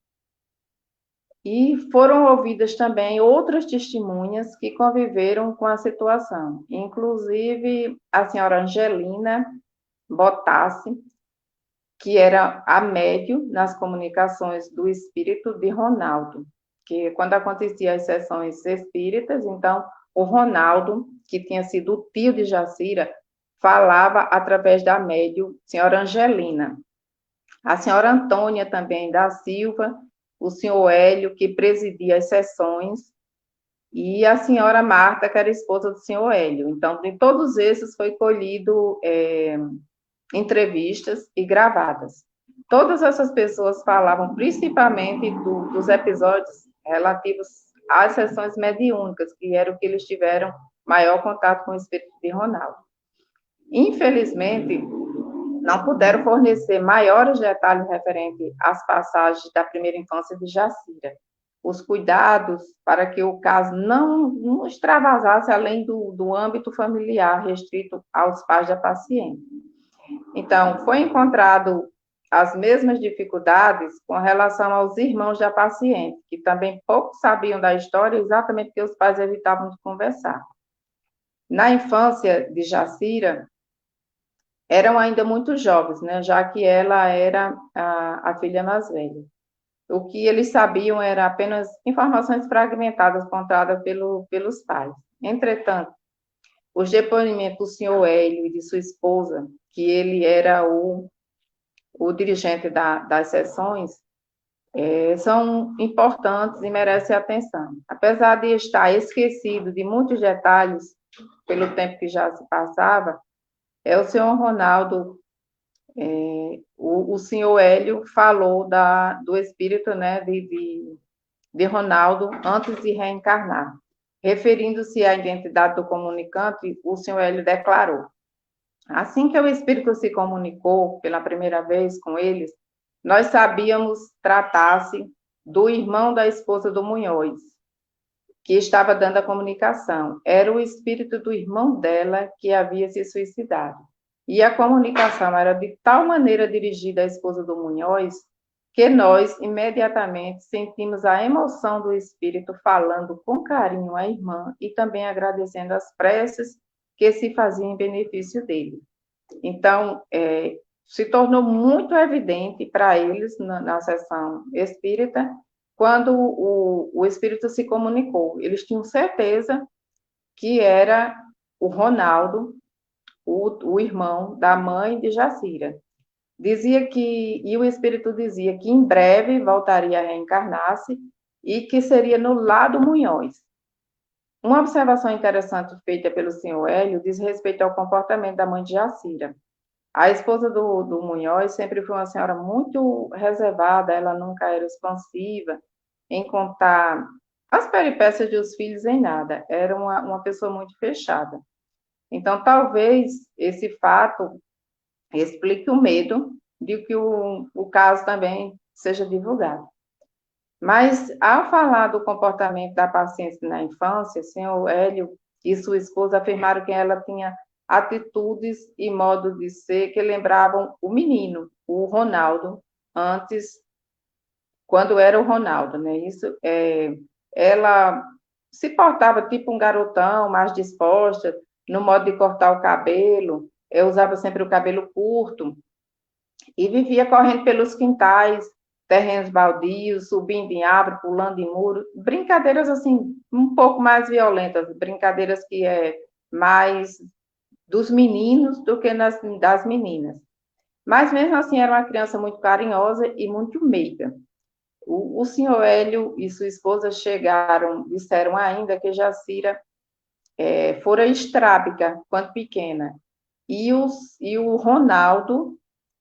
E foram ouvidas também outras testemunhas que conviveram com a situação, inclusive a senhora Angelina Botassi, que era a médium nas comunicações do espírito de Ronaldo, que quando aconteciam as sessões espíritas, então o Ronaldo, que tinha sido o tio de Jacira, falava através da médium senhora Angelina. A senhora Antônia também da Silva, o senhor Hélio, que presidia as sessões, e a senhora Marta, que era esposa do senhor Hélio. Então, de todos esses foi colhido entrevistas e gravadas. Todas essas pessoas falavam principalmente dos episódios relativos às sessões mediúnicas, que era o que eles tiveram maior contato com o espírito de Ronaldo. Infelizmente, não puderam fornecer maiores detalhes referentes às passagens da primeira infância de Jacira. Os cuidados para que o caso não extravasasse além do âmbito familiar restrito aos pais da paciente. Então, foi encontrado as mesmas dificuldades com relação aos irmãos da paciente, que também pouco sabiam da história, exatamente porque os pais evitavam de conversar. Na infância de Jacira, eram ainda muito jovens, né, já que ela era a filha mais velha. O que eles sabiam era apenas informações fragmentadas contadas pelos pais. Entretanto, os depoimentos do senhor Hélio e de sua esposa, que ele era o dirigente das sessões, são importantes e merecem atenção. Apesar de estar esquecido de muitos detalhes, pelo tempo que já se passava, o senhor Ronaldo, o senhor Hélio falou do espírito, né, de Ronaldo antes de reencarnar. Referindo-se à identidade do comunicante, o senhor Hélio declarou: assim que o espírito se comunicou pela primeira vez com eles, nós sabíamos tratar-se do irmão da esposa do Munhoz, que estava dando a comunicação. Era o espírito do irmão dela que havia se suicidado. E a comunicação era de tal maneira dirigida à esposa do Munhoz que nós imediatamente sentimos a emoção do espírito falando com carinho à irmã e também agradecendo as preces que se faziam em benefício dele. Então, se tornou muito evidente para eles, na sessão espírita, quando o espírito se comunicou. Eles tinham certeza que era o Ronaldo, o irmão da mãe de Jacira. E o espírito dizia que em breve voltaria a reencarnar-se e que seria no lado Munhoz. Uma observação interessante feita pelo senhor Hélio diz respeito ao comportamento da mãe de Jacira. A esposa do Munhoz sempre foi uma senhora muito reservada, ela nunca era expansiva em contar as peripécias dos filhos em nada, era uma pessoa muito fechada. Então, talvez esse fato explique o medo de que o caso também seja divulgado. Mas, ao falar do comportamento da paciente na infância, o senhor Hélio e sua esposa afirmaram que ela tinha atitudes e modos de ser que lembravam o menino, o Ronaldo, antes, quando era o Ronaldo, né? Ela se portava tipo um garotão, mais disposta, no modo de cortar o cabelo, usava sempre o cabelo curto, e vivia correndo pelos quintais, terrenos baldios, subindo em árvore, pulando em muro, brincadeiras assim, um pouco mais violentas, brincadeiras que mais dos meninos do que das meninas. Mas mesmo assim era uma criança muito carinhosa e muito meiga. O senhor Hélio e sua esposa disseram ainda que Jacira fora estrábica quando pequena. E o Ronaldo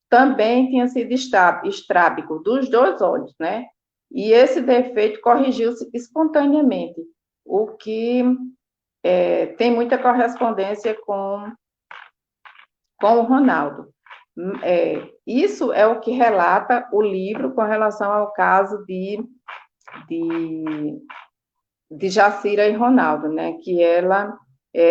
também tinha sido estrábico, dos dois olhos, né? E esse defeito corrigiu-se espontaneamente, o que tem muita correspondência com o Ronaldo. Isso é o que relata o livro com relação ao caso de Jacira e Ronaldo, né? Que ela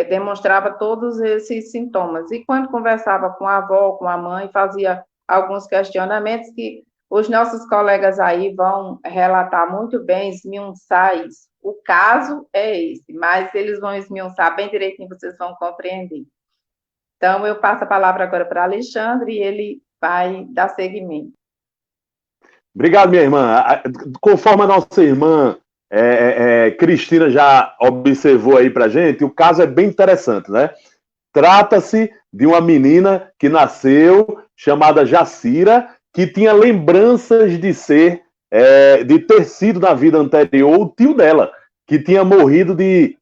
demonstrava todos esses sintomas. E quando conversava com a avó, com a mãe, fazia alguns questionamentos que os nossos colegas aí vão relatar muito bem, esmiuçar isso. O caso é esse, mas eles vão esmiuçar bem direitinho, vocês vão compreender. Então, eu passo a palavra agora para Alexandre e ele vai dar seguimento. Obrigado, minha irmã. Conforme a nossa irmã Cristina já observou aí para gente, o caso é bem interessante, né? Trata-se de uma menina que nasceu, chamada Jacira, que tinha lembranças de ter sido na vida anterior o tio dela, que tinha morrido de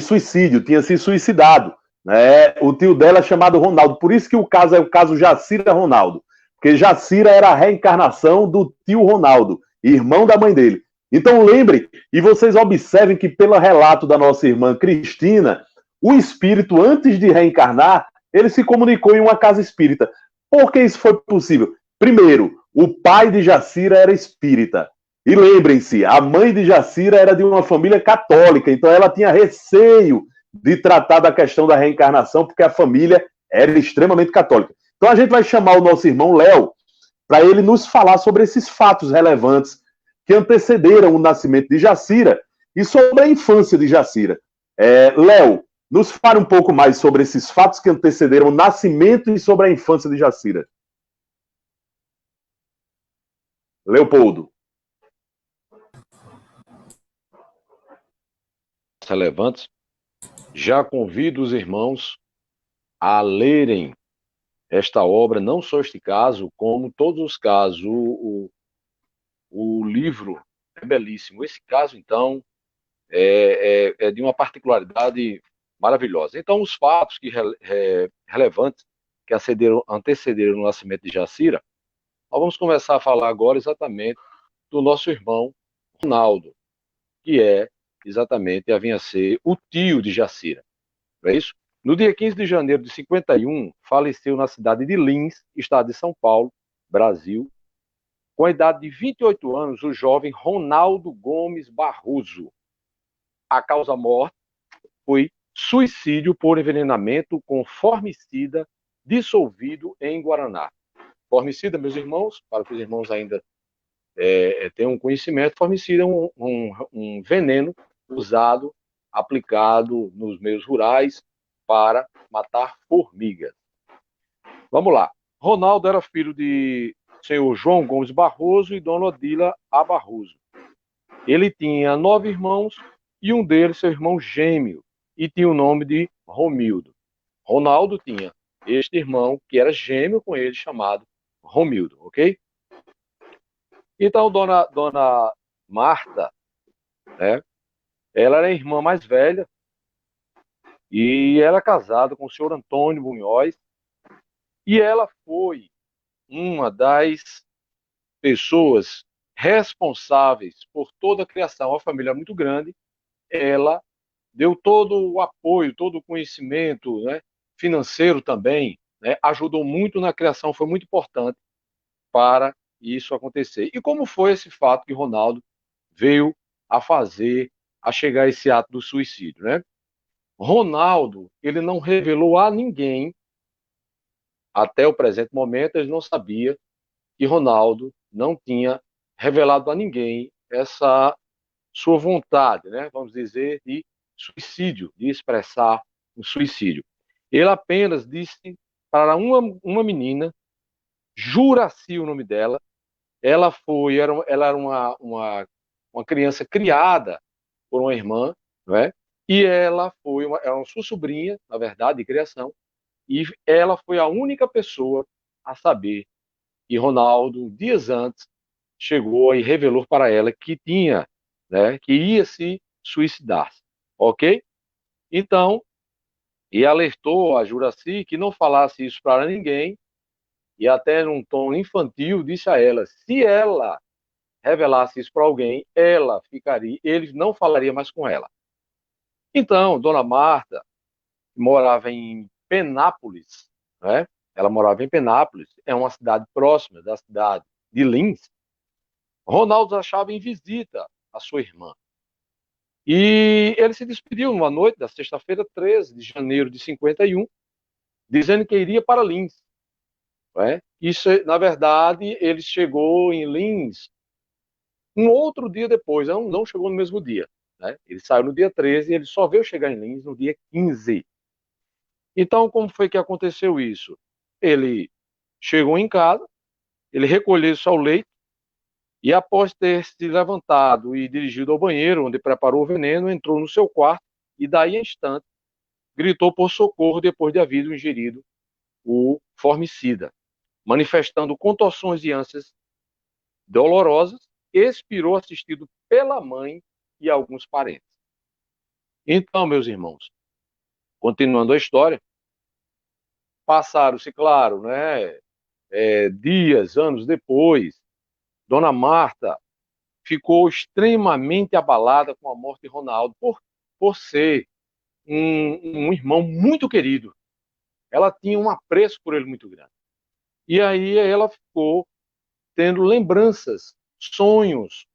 suicídio, tinha se suicidado. Né? O tio dela é chamado Ronaldo, por isso que o caso é o caso Jacira Ronaldo, porque Jacira era a reencarnação do tio Ronaldo, irmão da mãe dele. Então lembre, e vocês observem que pelo relato da nossa irmã Cristina, o espírito, antes de reencarnar, ele se comunicou em uma casa espírita. Por que isso foi possível? Primeiro, o pai de Jacira era espírita. E lembrem-se, a mãe de Jacira era de uma família católica, então ela tinha receio de tratar da questão da reencarnação, porque a família era extremamente católica. Então a gente vai chamar o nosso irmão Léo para ele nos falar sobre esses fatos relevantes que antecederam o nascimento de Jacira e sobre a infância de Jacira. Léo, nos fale um pouco mais sobre esses fatos que antecederam o nascimento e sobre a infância de Jacira. Leopoldo. Relevantes? Já convido os irmãos a lerem esta obra, não só este caso, como todos os casos. O livro é belíssimo. Esse caso, então, é de uma particularidade maravilhosa. Então, os fatos relevantes que antecederam o nascimento de Jacira, nós vamos começar a falar agora exatamente do nosso irmão Ronaldo, que vinha a ser o tio de Jacira, não é isso? No dia 15 de janeiro de 51, faleceu na cidade de Lins, estado de São Paulo, Brasil, com a idade de 28 anos, o jovem Ronaldo Gomes Barroso. A causa-morte foi suicídio por envenenamento com formicida dissolvido em guaraná. Formicida, meus irmãos, para que os irmãos ainda tenham conhecimento, formicida é um veneno usado, aplicado nos meios rurais para matar formigas. Vamos lá. Ronaldo era filho de senhor João Gomes Barroso e dona Odila A. Barroso. Ele tinha 9 irmãos e um deles, seu irmão gêmeo, e tinha o nome de Romildo. Ronaldo tinha este irmão que era gêmeo com ele, chamado Romildo, ok? Então, dona Marta, né, ela era a irmã mais velha e era casada com o senhor Antônio Bunhóis, e ela foi uma das pessoas responsáveis por toda a criação. Uma família muito grande, ela deu todo o apoio, todo o conhecimento, né, financeiro também, né, ajudou muito na criação, foi muito importante para isso acontecer. E como foi esse fato que Ronaldo veio a chegar a esse ato do suicídio, né? Ronaldo, ele não revelou a ninguém, até o presente momento, ele não sabia que Ronaldo não tinha revelado a ninguém essa sua vontade, né? Vamos dizer, de suicídio, de expressar um suicídio. Ele apenas disse para uma menina, Juraci o nome dela, ela era uma criança criada por uma irmã, não é? E ela era uma sua sobrinha, na verdade, de criação, e ela foi a única pessoa a saber que Ronaldo, dias antes, chegou e revelou para ela que tinha, né, que ia se suicidar, ok? Então, e alertou a Juraci que não falasse isso para ninguém, e até num tom infantil disse a ela, se ela revelasse isso para alguém, ele não falaria mais com ela. Então, Dona Marta morava em Penápolis, né? Ela morava em Penápolis, é uma cidade próxima da cidade de Lins. Ronaldo achava em visita a sua irmã. E ele se despediu numa noite da sexta-feira, 13 de janeiro de 51, dizendo que iria para Lins. Né? Isso, na verdade, ele chegou em Lins um outro dia depois, não chegou no mesmo dia. Né? Ele saiu no dia 13 e ele só veio chegar em Lins no dia 15. Então, como foi que aconteceu isso? Ele chegou em casa, ele recolheu-se ao leito e, após ter se levantado e dirigido ao banheiro, onde preparou o veneno, entrou no seu quarto e, daí a instante, gritou por socorro depois de haver ingerido o formicida, manifestando contorções e ânsias dolorosas, expirou assistido pela mãe e alguns parentes. Então, meus irmãos, continuando a história, passaram-se, claro, né, dias, anos depois, Dona Marta ficou extremamente abalada com a morte de Ronaldo, por ser um irmão muito querido. Ela tinha um apreço por ele muito grande. E aí ela ficou tendo lembranças, sonhos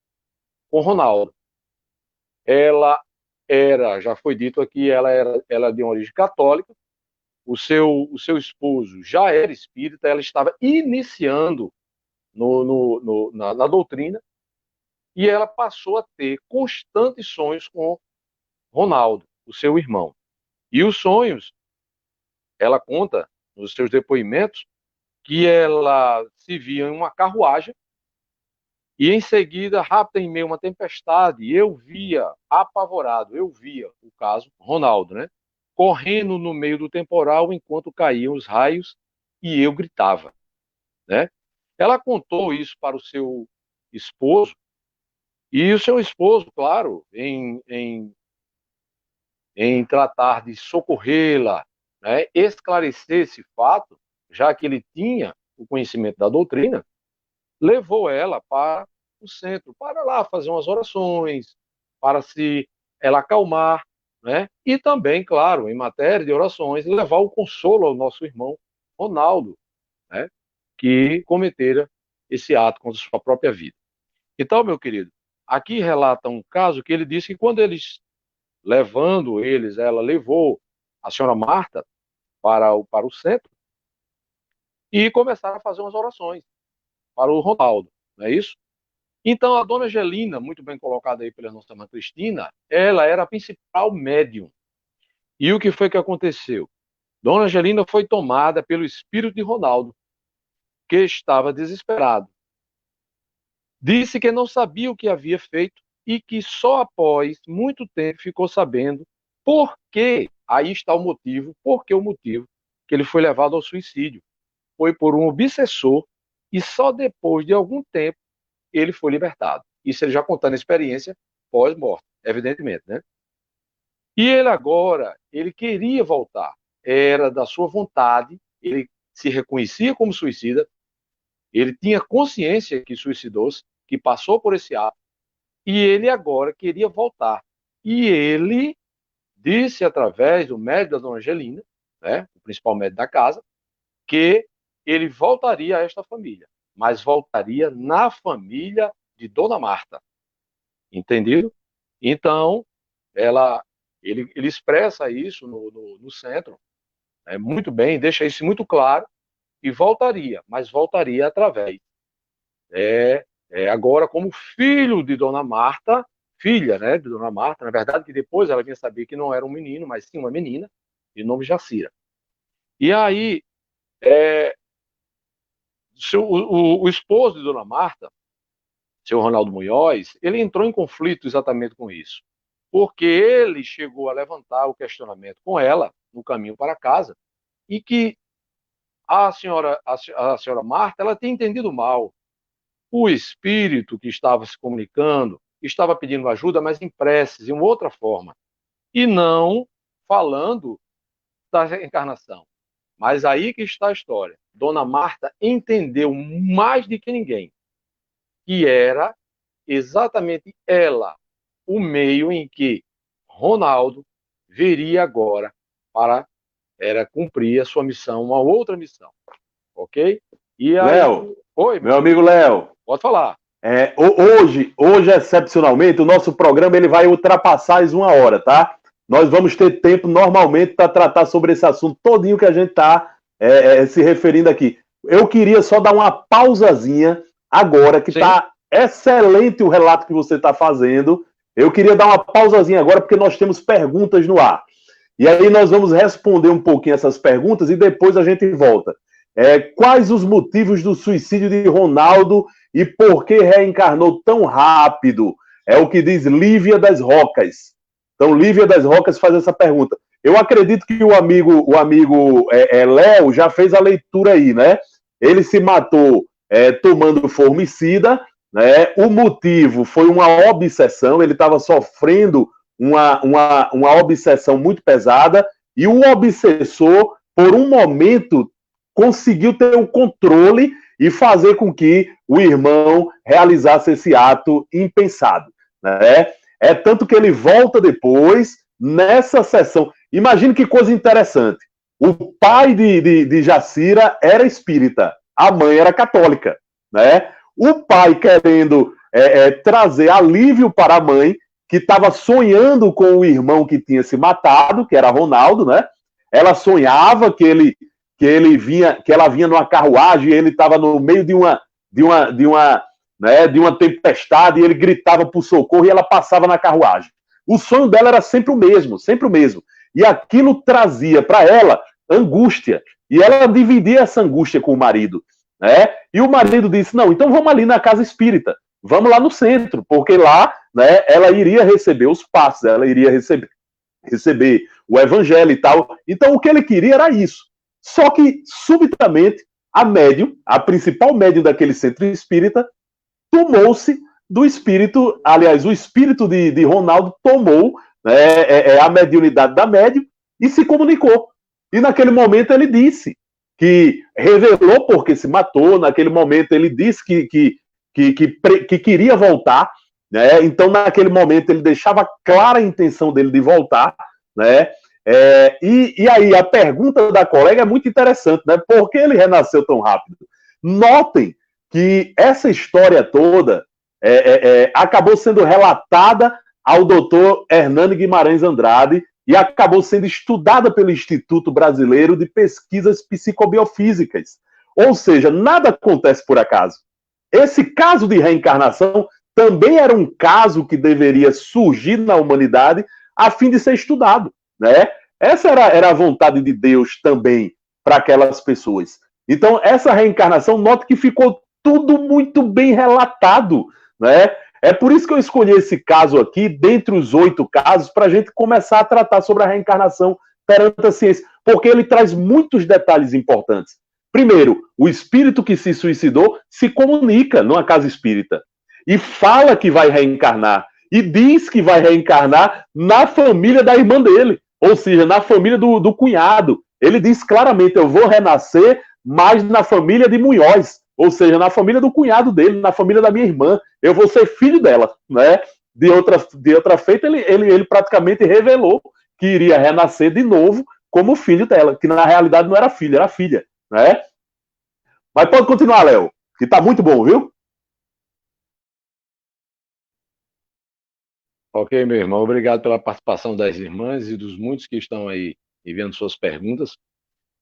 com Ronaldo. Já foi dito aqui, ela é de origem católica, o seu esposo já era espírita, ela estava iniciando na doutrina, e ela passou a ter constantes sonhos com Ronaldo, o seu irmão. E os sonhos, ela conta nos seus depoimentos, que ela se via em uma carruagem e em seguida, rápida em meio a uma tempestade, eu via, apavorado, eu via o caso Ronaldo, né? correndo no meio do temporal enquanto caíam os raios e eu gritava, né? Ela contou isso para o seu esposo, e o seu esposo, claro, em tratar de socorrê-la, né, esclarecer esse fato, já que ele tinha o conhecimento da doutrina, levou ela para o centro, para lá fazer umas orações, para se ela acalmar, né? E também, claro, em matéria de orações, levar o consolo ao nosso irmão Ronaldo, né, que cometera esse ato contra sua própria vida. Então, meu querido, aqui relata um caso que ele disse que quando ela levou a senhora Marta para o centro e começaram a fazer umas orações para o Ronaldo, não é isso? Então, a dona Angelina, muito bem colocada aí pela nossa irmã Cristina, ela era a principal médium. E o que foi que aconteceu? Dona Angelina foi tomada pelo espírito de Ronaldo, que estava desesperado. Disse que não sabia o que havia feito e que só após muito tempo ficou sabendo por quê. Aí está o motivo, que ele foi levado ao suicídio. Foi por um obsessor e só depois de algum tempo ele foi libertado. Isso ele já contando a experiência pós-morte, evidentemente, né? E ele agora, ele queria voltar. Era da sua vontade, ele se reconhecia como suicida, ele tinha consciência que suicidou-se, que passou por esse ato, e ele agora queria voltar. E ele disse, através do médico da dona Angelina, né, o principal médico da casa, que ele voltaria a esta família, mas voltaria na família de Dona Marta. Entendido? Então, ele expressa isso no centro, muito bem, deixa isso muito claro, e voltaria, mas voltaria através. Agora, como filho de Dona Marta, filha, né, de Dona Marta, na verdade, que depois ela vinha saber que não era um menino, mas sim uma menina, de nome Jacira. E aí, o esposo de Dona Marta, seu Ronaldo Munhoz, ele entrou em conflito exatamente com isso, porque ele chegou a levantar o questionamento com ela no caminho para casa, e que a senhora Marta, ela tinha entendido mal. O espírito que estava se comunicando estava pedindo ajuda, mas em preces, de uma outra forma, e não falando da reencarnação. Mas aí que está a história. Dona Marta entendeu mais do que ninguém que era exatamente ela o meio em que Ronaldo viria agora para cumprir a sua missão, uma outra missão. Ok? E aí... Léo, oi, meu amigo Léo. Pode falar. Hoje, excepcionalmente, o nosso programa ele vai ultrapassar as 1 hora, tá? Nós vamos ter tempo normalmente para tratar sobre esse assunto todinho que a gente está se referindo aqui. Eu queria só dar uma pausazinha agora, que está excelente o relato que você está fazendo. Eu queria dar uma pausazinha agora, porque nós temos perguntas no ar. E aí nós vamos responder um pouquinho essas perguntas e depois a gente volta. Quais os motivos do suicídio de Ronaldo e por que reencarnou tão rápido? É o que diz Lívia das Rocas. Então, Lívia das Rocas faz essa pergunta. Eu acredito que o amigo Léo já fez a leitura aí, né? Ele se matou tomando formicida, né? O motivo foi uma obsessão, ele estava sofrendo uma obsessão muito pesada e o obsessor, por um momento, conseguiu ter o controle e fazer com que o irmão realizasse esse ato impensado, né? Tanto que ele volta depois, nessa sessão. Imagine que coisa interessante. O pai de Jacira era espírita, a mãe era católica, né? O pai querendo trazer alívio para a mãe, que estava sonhando com o irmão que tinha se matado, que era Ronaldo, né? Ela sonhava que ela vinha numa carruagem e ele estava no meio de uma tempestade e ele gritava por socorro e ela passava na carruagem. O sonho dela era sempre o mesmo. E aquilo trazia para ela angústia. E ela dividia essa angústia com o marido, né? E o marido disse, não, então vamos ali na casa espírita. Vamos lá no centro, porque lá, né, ela iria receber os passos, ela iria receber receber o evangelho e tal. Então, o que ele queria era isso. Só que, subitamente, a médium, a principal médium daquele centro espírita, tomou-se do espírito, aliás, o espírito de Ronaldo tomou, né, a mediunidade da médium e se comunicou. E naquele momento ele disse que revelou porque se matou, naquele momento ele disse que queria voltar, né? Então naquele momento ele deixava clara a intenção dele de voltar, né? E aí a pergunta da colega é muito interessante, né? Por que ele renasceu tão rápido? Notem que essa história toda acabou sendo relatada ao doutor Hernani Guimarães Andrade e acabou sendo estudada pelo Instituto Brasileiro de Pesquisas Psicobiofísicas. Ou seja, nada acontece por acaso. Esse caso de reencarnação também era um caso que deveria surgir na humanidade a fim de ser estudado, né? Essa era a vontade de Deus também para aquelas pessoas. Então, essa reencarnação, note que ficou tudo muito bem relatado, né? É por isso que eu escolhi esse caso aqui, dentre os 8 casos, para a gente começar a tratar sobre a reencarnação perante a ciência, porque ele traz muitos detalhes importantes. Primeiro, o espírito que se suicidou se comunica numa casa espírita e fala que vai reencarnar, e diz que vai reencarnar na família da irmã dele, ou seja, na família do cunhado. Ele diz claramente, eu vou renascer, mas na família de Munhoz, ou seja, na família do cunhado dele, na família da minha irmã, eu vou ser filho dela, né? De outra feita, ele praticamente revelou que iria renascer de novo como filho dela, que na realidade não era filho, era filha, né? Mas pode continuar, Léo, que tá muito bom, viu? Ok, meu irmão, obrigado pela participação das irmãs e dos muitos que estão aí enviando suas perguntas.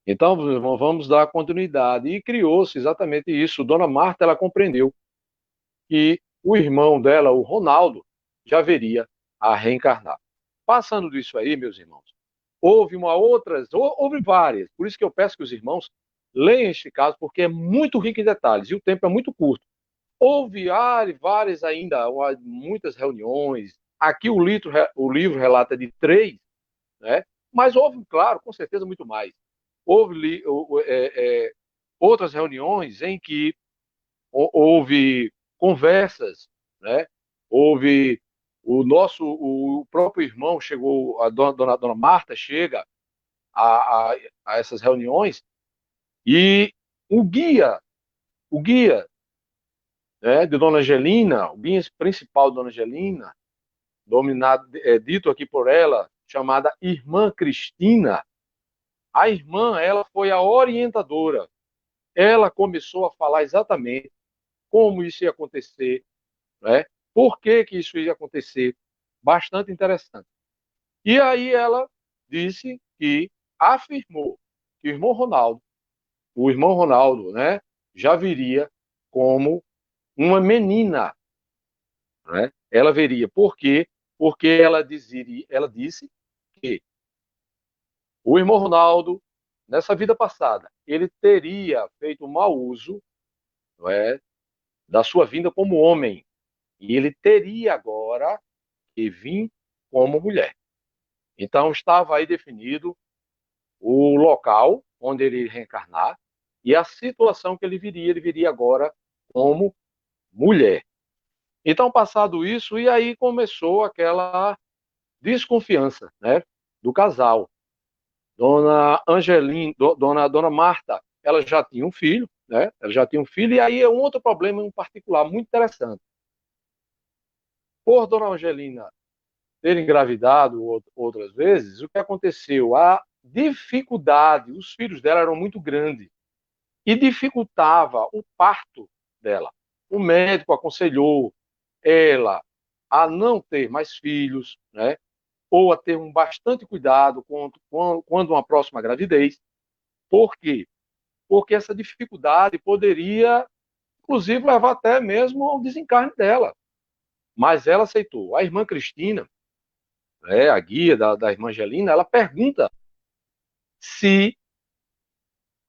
Então, meu irmão, vamos dar continuidade. E criou-se exatamente isso. Dona Marta, ela compreendeu que o irmão dela, o Ronaldo, já viria a reencarnar. Passando disso aí, meus irmãos, houve várias. Por isso que eu peço que os irmãos leiam este caso, porque é muito rico em detalhes e o tempo é muito curto. Houve várias ainda, muitas reuniões. Aqui o livro relata de 3, né? Mas houve, claro, com certeza, muito mais. Houve outras reuniões em que houve conversas, né? Houve o próprio irmão chegou, a dona Marta chega a essas reuniões e o guia, né, de Dona Angelina, o guia principal de Dona Angelina, dito aqui por ela, chamada Irmã Cristina. A irmã, ela foi a orientadora. Ela começou a falar exatamente como isso ia acontecer, né? Por que isso ia acontecer. Bastante interessante. E aí ela disse que afirmou que o irmão Ronaldo, né, já viria como uma menina, né? Ela veria. Por quê? Porque ela disse que o irmão Ronaldo, nessa vida passada, ele teria feito um mau uso, não é, da sua vinda como homem. E ele teria agora que vir como mulher. Então estava aí definido o local onde ele iria reencarnar e a situação que ele viria agora como mulher. Então, passado isso, e aí começou aquela desconfiança, né, do casal. Dona Angelina, Dona Marta, ela já tinha um filho, né? Ela já tinha um filho, e aí é um outro problema em particular, muito interessante. Por Dona Angelina ter engravidado outras vezes, o que aconteceu? A dificuldade, os filhos dela eram muito grandes, e dificultava o parto dela. O médico aconselhou ela a não ter mais filhos, né? Ou a ter bastante cuidado quando uma próxima gravidez. Por quê? Porque essa dificuldade poderia, inclusive, levar até mesmo ao desencarne dela. Mas ela aceitou. A irmã Cristina, né, a guia da irmã Angelina, ela pergunta se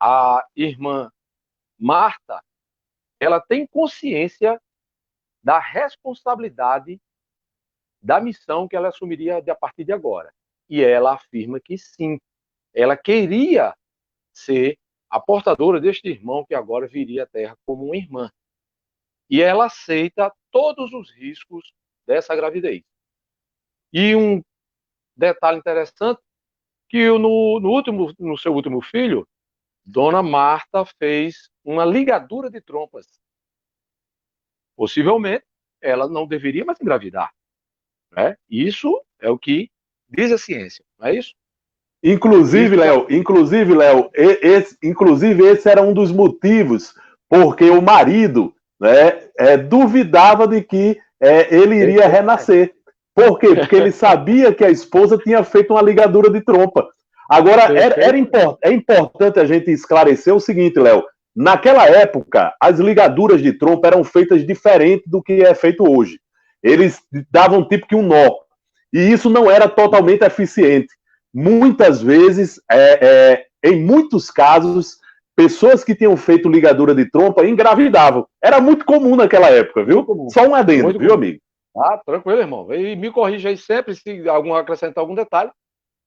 a irmã Marta ela tem consciência da responsabilidade da missão que ela assumiria a partir de agora. E ela afirma que sim, ela queria ser a portadora deste irmão que agora viria à Terra como uma irmã. E ela aceita todos os riscos dessa gravidez. E um detalhe interessante, que no seu último filho, Dona Marta fez uma ligadura de trompas. Possivelmente, ela não deveria mais engravidar. Né? Isso é o que diz a ciência, não é isso? Inclusive, Léo, esse era um dos motivos porque o marido, né, duvidava de que ele iria renascer. Por quê? Porque ele sabia que a esposa tinha feito uma ligadura de trompa. Agora, é importante a gente esclarecer o seguinte, Léo. Naquela época, as ligaduras de trompa eram feitas diferente do que é feito hoje. Eles davam tipo que um nó. E isso não era totalmente eficiente. Muitas vezes, em muitos casos, pessoas que tinham feito ligadura de trompa engravidavam. Era muito comum naquela época, viu? Só um adendo, viu, amigo? Ah, tranquilo, irmão. E me corrija aí sempre se acrescentar algum detalhe.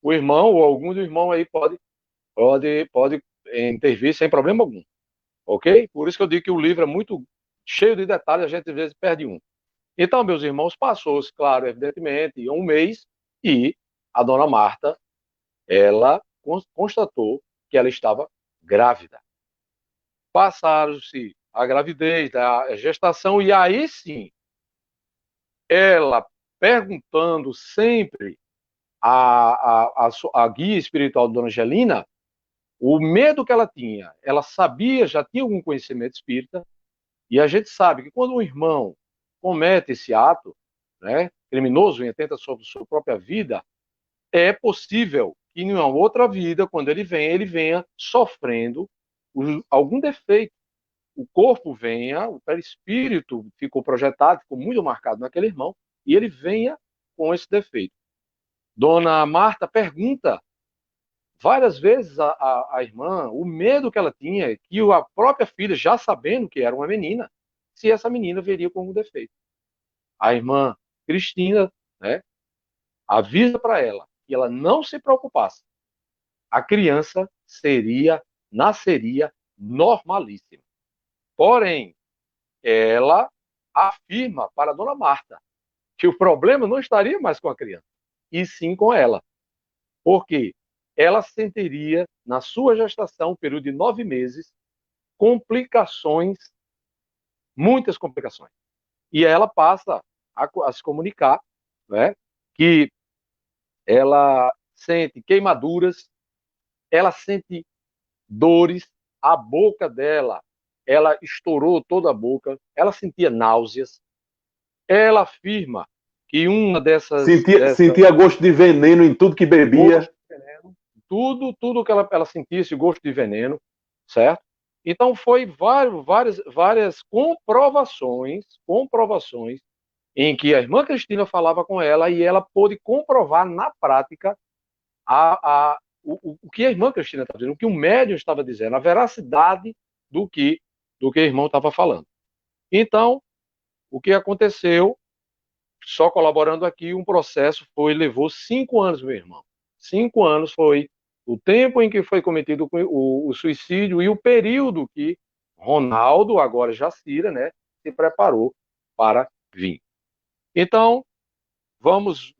O irmão ou algum do irmão aí pode intervir sem problema algum. Ok? Por isso que eu digo que o livro é muito cheio de detalhes, a gente às vezes perde um. Então, meus irmãos, passou-se, claro, evidentemente, um mês e a dona Marta, ela constatou que ela estava grávida. Passaram-se a gravidez, a gestação, e aí sim, ela perguntando sempre a guia espiritual de Dona Angelina, o medo que ela tinha, ela sabia, já tinha algum conhecimento espírita, e a gente sabe que quando um irmão comete esse ato, né, criminoso e atenta sobre sua própria vida, é possível que em uma outra vida, quando ele venha sofrendo algum defeito. O corpo venha, o perispírito ficou projetado, ficou muito marcado naquele irmão, e ele venha com esse defeito. Dona Marta pergunta várias vezes a irmã o medo que ela tinha, que a própria filha, já sabendo que era uma menina, se essa menina veria com um defeito. A irmã Cristina, né, avisa para ela que ela não se preocupasse. A criança nasceria normalíssima. Porém, ela afirma para a dona Marta que o problema não estaria mais com a criança, e sim com ela. Porque ela sentiria, na sua gestação, um período de 9 meses, complicações, muitas complicações. E ela passa a se comunicar, né, que ela sente queimaduras, ela sente dores, a boca dela, ela estourou toda a boca, ela sentia náuseas. Ela afirma que uma Sentia gosto de veneno em tudo que bebia. Tudo que ela sentia, esse gosto de veneno, certo? Então, foi várias comprovações em que a irmã Cristina falava com ela e ela pôde comprovar na prática o que a irmã Cristina estava dizendo, o que o médium estava dizendo, a veracidade do que o irmão estava falando. Então, o que aconteceu, só colaborando aqui, um processo levou 5 anos, meu irmão. 5 anos foi o tempo em que foi cometido o suicídio e o período que Ronaldo, agora Jacira, né, se preparou para vir. Então, vamos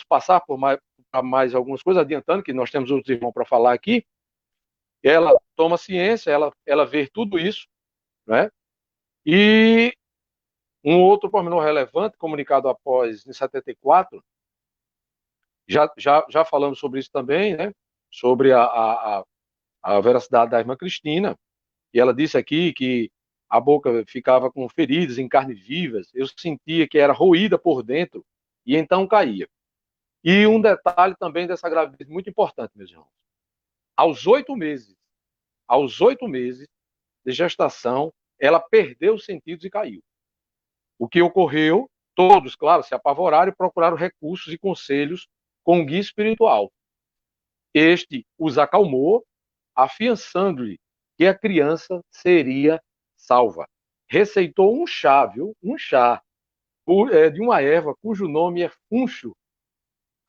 passar por mais algumas coisas, adiantando que nós temos outros irmãos para falar aqui. Ela toma ciência, ela vê tudo isso, né? E um outro pormenor relevante, comunicado após, em 74, já falamos sobre isso também, né? Sobre a veracidade da irmã Cristina, e ela disse aqui que a boca ficava com feridas em carne vivas, eu sentia que era roída por dentro, e então caía. E um detalhe também dessa gravidez muito importante, meus irmãos. Aos 8 meses de gestação, ela perdeu os sentidos e caiu. O que ocorreu, todos, claro, se apavoraram e procuraram recursos e conselhos com o guia espiritual. Este os acalmou, afiançando-lhe que a criança seria salva. Receitou um chá, viu? Um chá de uma erva cujo nome é funcho.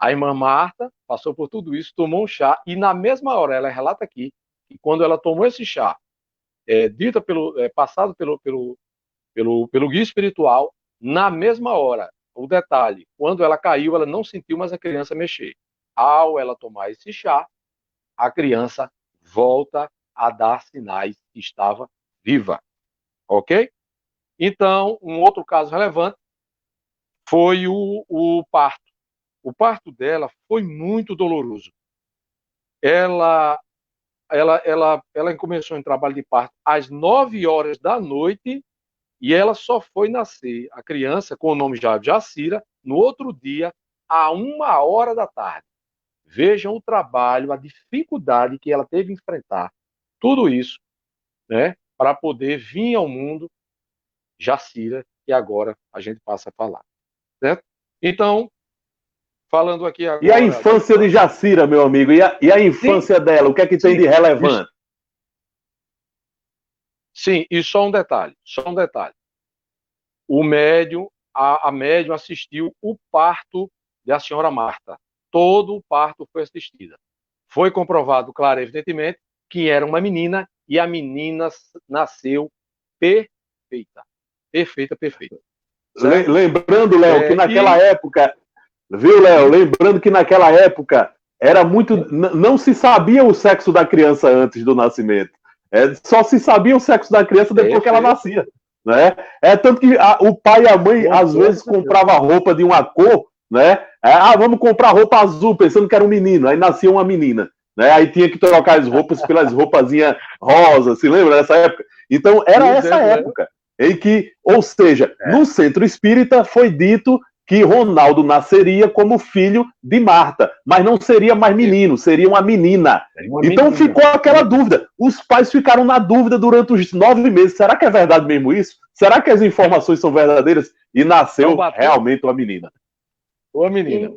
A irmã Marta passou por tudo isso, tomou um chá, e na mesma hora, ela relata aqui, que quando ela tomou esse chá, passado pelo guia espiritual, na mesma hora, o detalhe, quando ela caiu, ela não sentiu mais a criança mexer. Ao ela tomar esse chá, a criança volta a dar sinais que estava viva. Ok? Então, um outro caso relevante foi o parto. O parto dela foi muito doloroso. Ela começou em trabalho de parto às 9 horas da noite e ela só foi nascer, a criança, com o nome já Jacira, no outro dia, a 1 hora da tarde. Vejam o trabalho, a dificuldade que ela teve que enfrentar. Tudo isso, né, para poder vir ao mundo Jacira, que agora a gente passa a falar. Certo? Então, falando aqui agora... E a infância de Jacira, meu amigo? E a infância dela? O que é que tem de relevante? Sim, e só um detalhe. O médium, a médium assistiu o parto da senhora Marta. Todo o parto foi assistido. Foi comprovado, claro, evidentemente, que era uma menina e a menina nasceu perfeita. Perfeita. Lembrando, Léo, que naquela época, viu, Léo? Lembrando que naquela época era muito. Não se sabia o sexo da criança antes do nascimento. Só se sabia o sexo da criança depois que ela nascia. Né? Tanto que o pai e a mãe, às vezes, compravam roupa de uma cor, né? Vamos comprar roupa azul, pensando que era um menino. Aí nascia uma menina. Né? Aí tinha que trocar as roupas pelas roupazinhas rosas, se lembra dessa época? Então, era essa época em que, ou seja, no centro espírita foi dito que Ronaldo nasceria como filho de Marta, mas não seria mais menino, seria uma menina. Então ficou aquela dúvida. Os pais ficaram na dúvida durante os 9 meses. Será que é verdade mesmo isso? Será que as informações são verdadeiras? E nasceu realmente uma menina. Uma menina.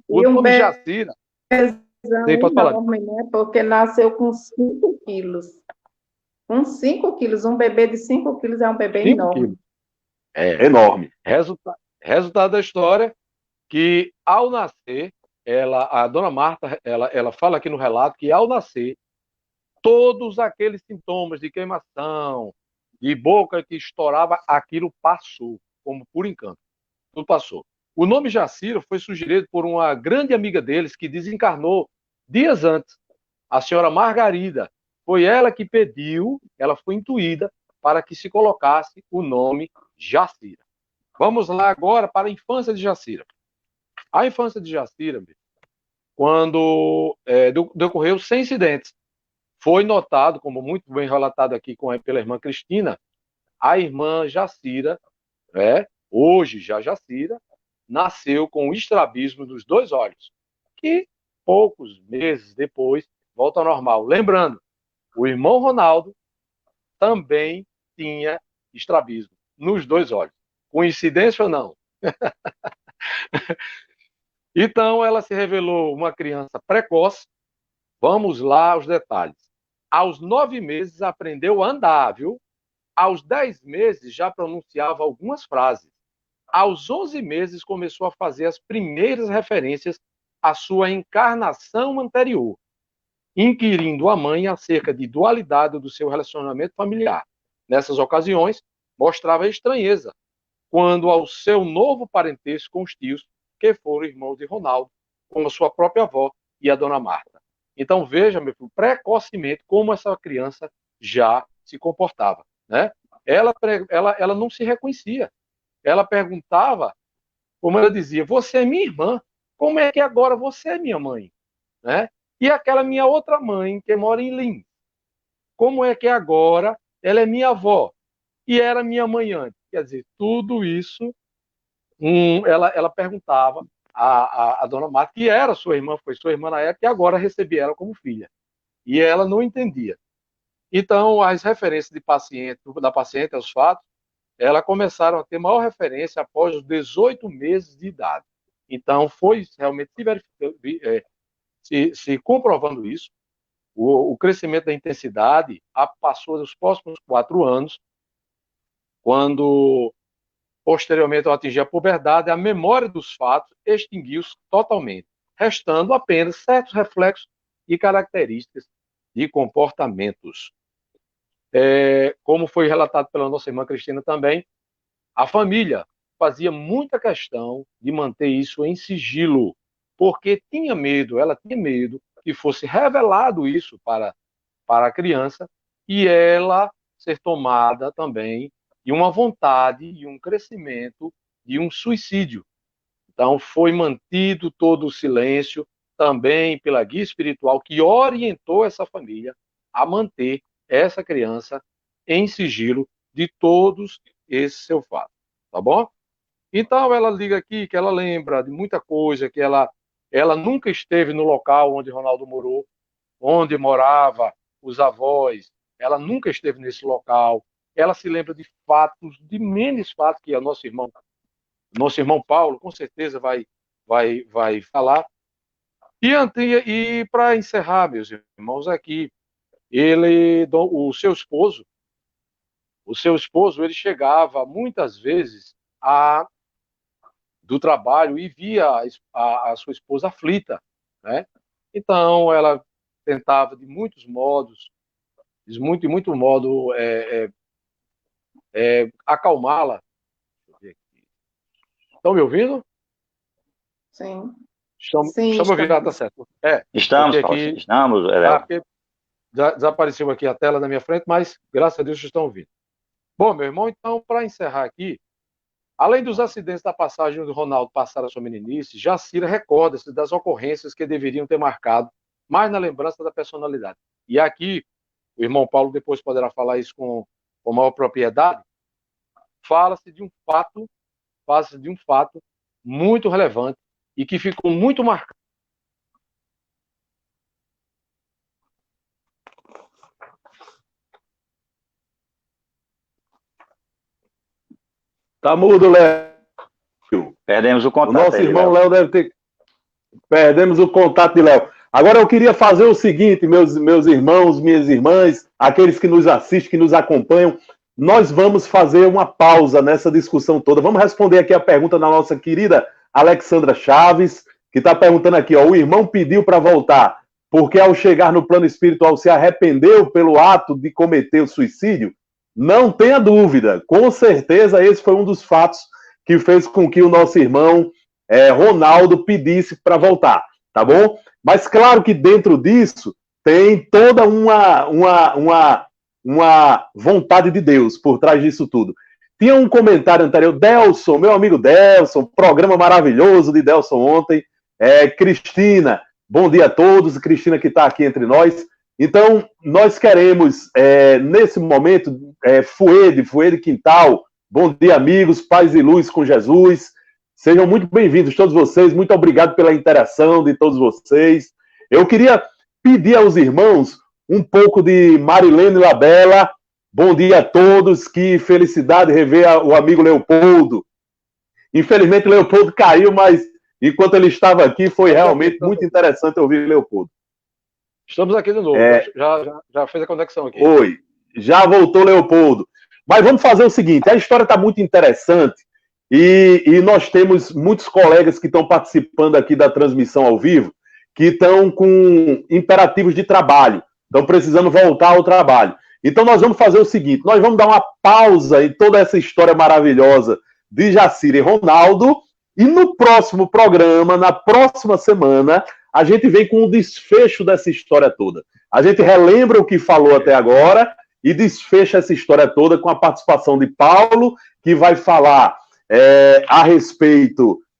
O nome Jacira... Enorme, né? Porque nasceu com 5 quilos. Com 5 quilos. Um bebê de 5 quilos é um bebê enorme. Enorme. Resultado da história, que ao nascer, a dona Marta, ela fala aqui no relato que ao nascer, todos aqueles sintomas de queimação, de boca que estourava, aquilo passou, como por encanto. Tudo passou. O nome Jacira foi sugerido por uma grande amiga deles que desencarnou dias antes, a senhora Margarida. Foi ela que pediu, ela foi intuída para que se colocasse o nome Jacira. Vamos lá agora para a infância de Jacira. A infância de Jacira, quando decorreu sem incidentes, foi notado, como muito bem relatado aqui pela irmã Cristina, a irmã Jacira, hoje já Jacira, nasceu com o estrabismo dos 2 olhos, que poucos meses depois volta ao normal. Lembrando, o irmão Ronaldo também tinha estrabismo nos 2 olhos. Coincidência ou não? Então, ela se revelou uma criança precoce. Vamos lá aos detalhes. Aos 9 meses, aprendeu a andar, viu? Aos 10 meses, já pronunciava algumas frases. Aos 11 meses, começou a fazer as primeiras referências à sua encarnação anterior, inquirindo a mãe acerca de dualidade do seu relacionamento familiar. Nessas ocasiões, mostrava estranheza quando ao seu novo parentesco com os tios, que foram irmãos de Ronaldo, como a sua própria avó e a dona Marta. Então, veja, meu filho, precocemente, como essa criança já se comportava. Né? Ela não se reconhecia. Ela perguntava, como ela dizia, você é minha irmã, como é que agora você é minha mãe? Né? E aquela minha outra mãe, que mora em Lins, como é que agora ela é minha avó? E era minha mãe antes. Quer dizer, tudo isso, ela perguntava a dona Marta, que era sua irmã, foi sua irmã na época, e agora recebia ela como filha. E ela não entendia. Então, as referências da paciente aos fatos, elas começaram a ter maior referência após os 18 meses de idade. Então, foi realmente se comprovando isso. O crescimento da intensidade passou dos próximos 4 anos, quando, posteriormente, ao atingir a puberdade, a memória dos fatos extinguiu-se totalmente. restando apenas certos reflexos e características de comportamentos. Como foi relatado pela nossa irmã Cristina também, a família fazia muita questão de manter isso em sigilo, porque ela tinha medo que fosse revelado isso para a criança e ela ser tomada também de uma vontade e um crescimento de um suicídio. Então, foi mantido todo o silêncio, também pela guia espiritual que orientou essa família a manter essa criança em sigilo de todos esses seus fatos, tá bom? Então, ela liga aqui que ela lembra de muita coisa, que ela nunca esteve no local onde Ronaldo morou, onde morava os avós, ela nunca esteve nesse local, ela se lembra de fatos, de menos fatos que o nosso irmão Paulo, com certeza vai falar. E para encerrar, meus irmãos, aqui, o seu esposo, ele chegava muitas vezes do trabalho e via a sua esposa aflita, né? Então, ela tentava de muitos modos, acalmá-la. Estão me ouvindo? Sim. Estão me ouvindo? Tá certo. Estamos, aqui, estamos. Desapareceu aqui a tela na minha frente, mas graças a Deus vocês estão ouvindo. Bom, meu irmão, então, para encerrar aqui, além dos acidentes da passagem do Ronaldo passar a sua meninice, Jacira recorda-se das ocorrências que deveriam ter marcado mais na lembrança da personalidade. E aqui, o irmão Paulo depois poderá falar isso com maior propriedade, fala-se de um fato muito relevante e que ficou muito marcado. Tá mudo, Léo. Perdemos o contato. O nosso irmão Léo deve ter... Perdemos o contato de Léo. Agora eu queria fazer o seguinte, meus irmãos, minhas irmãs, aqueles que nos assistem, que nos acompanham, nós vamos fazer uma pausa nessa discussão toda. Vamos responder aqui a pergunta da nossa querida Alexandra Chaves, que está perguntando aqui, ó, o irmão pediu para voltar porque ao chegar no plano espiritual se arrependeu pelo ato de cometer o suicídio? Não tenha dúvida, com certeza esse foi um dos fatos que fez com que o nosso irmão Ronaldo pedisse para voltar, tá bom? Mas claro que dentro disso tem toda uma vontade de Deus por trás disso tudo. Tinha um comentário anterior, Delson, meu amigo Delson, programa maravilhoso de Delson ontem, Cristina, bom dia a todos, Cristina que está aqui entre nós. Então, nós queremos, nesse momento, Fuede Quintal, bom dia, amigos, paz e luz com Jesus. Sejam muito bem-vindos, todos vocês. Muito obrigado pela interação de todos vocês. Eu queria pedir aos irmãos um pouco de Marilene Labella. Bom dia a todos. Que felicidade rever o amigo Leopoldo. Infelizmente, Leopoldo caiu, mas enquanto ele estava aqui, foi realmente muito interessante ouvir Leopoldo. Estamos aqui de novo. Já fez a conexão aqui. Oi, já voltou Leopoldo. Mas vamos fazer o seguinte, a história está muito interessante e nós temos muitos colegas que estão participando aqui da transmissão ao vivo que estão com imperativos de trabalho, estão precisando voltar ao trabalho. Então nós vamos fazer o seguinte, nós vamos dar uma pausa em toda essa história maravilhosa de Jacira e Ronaldo e no próximo programa, na próxima semana, a gente vem com o desfecho dessa história toda. A gente relembra o que falou até agora e desfecha essa história toda com a participação de Paulo, que vai falar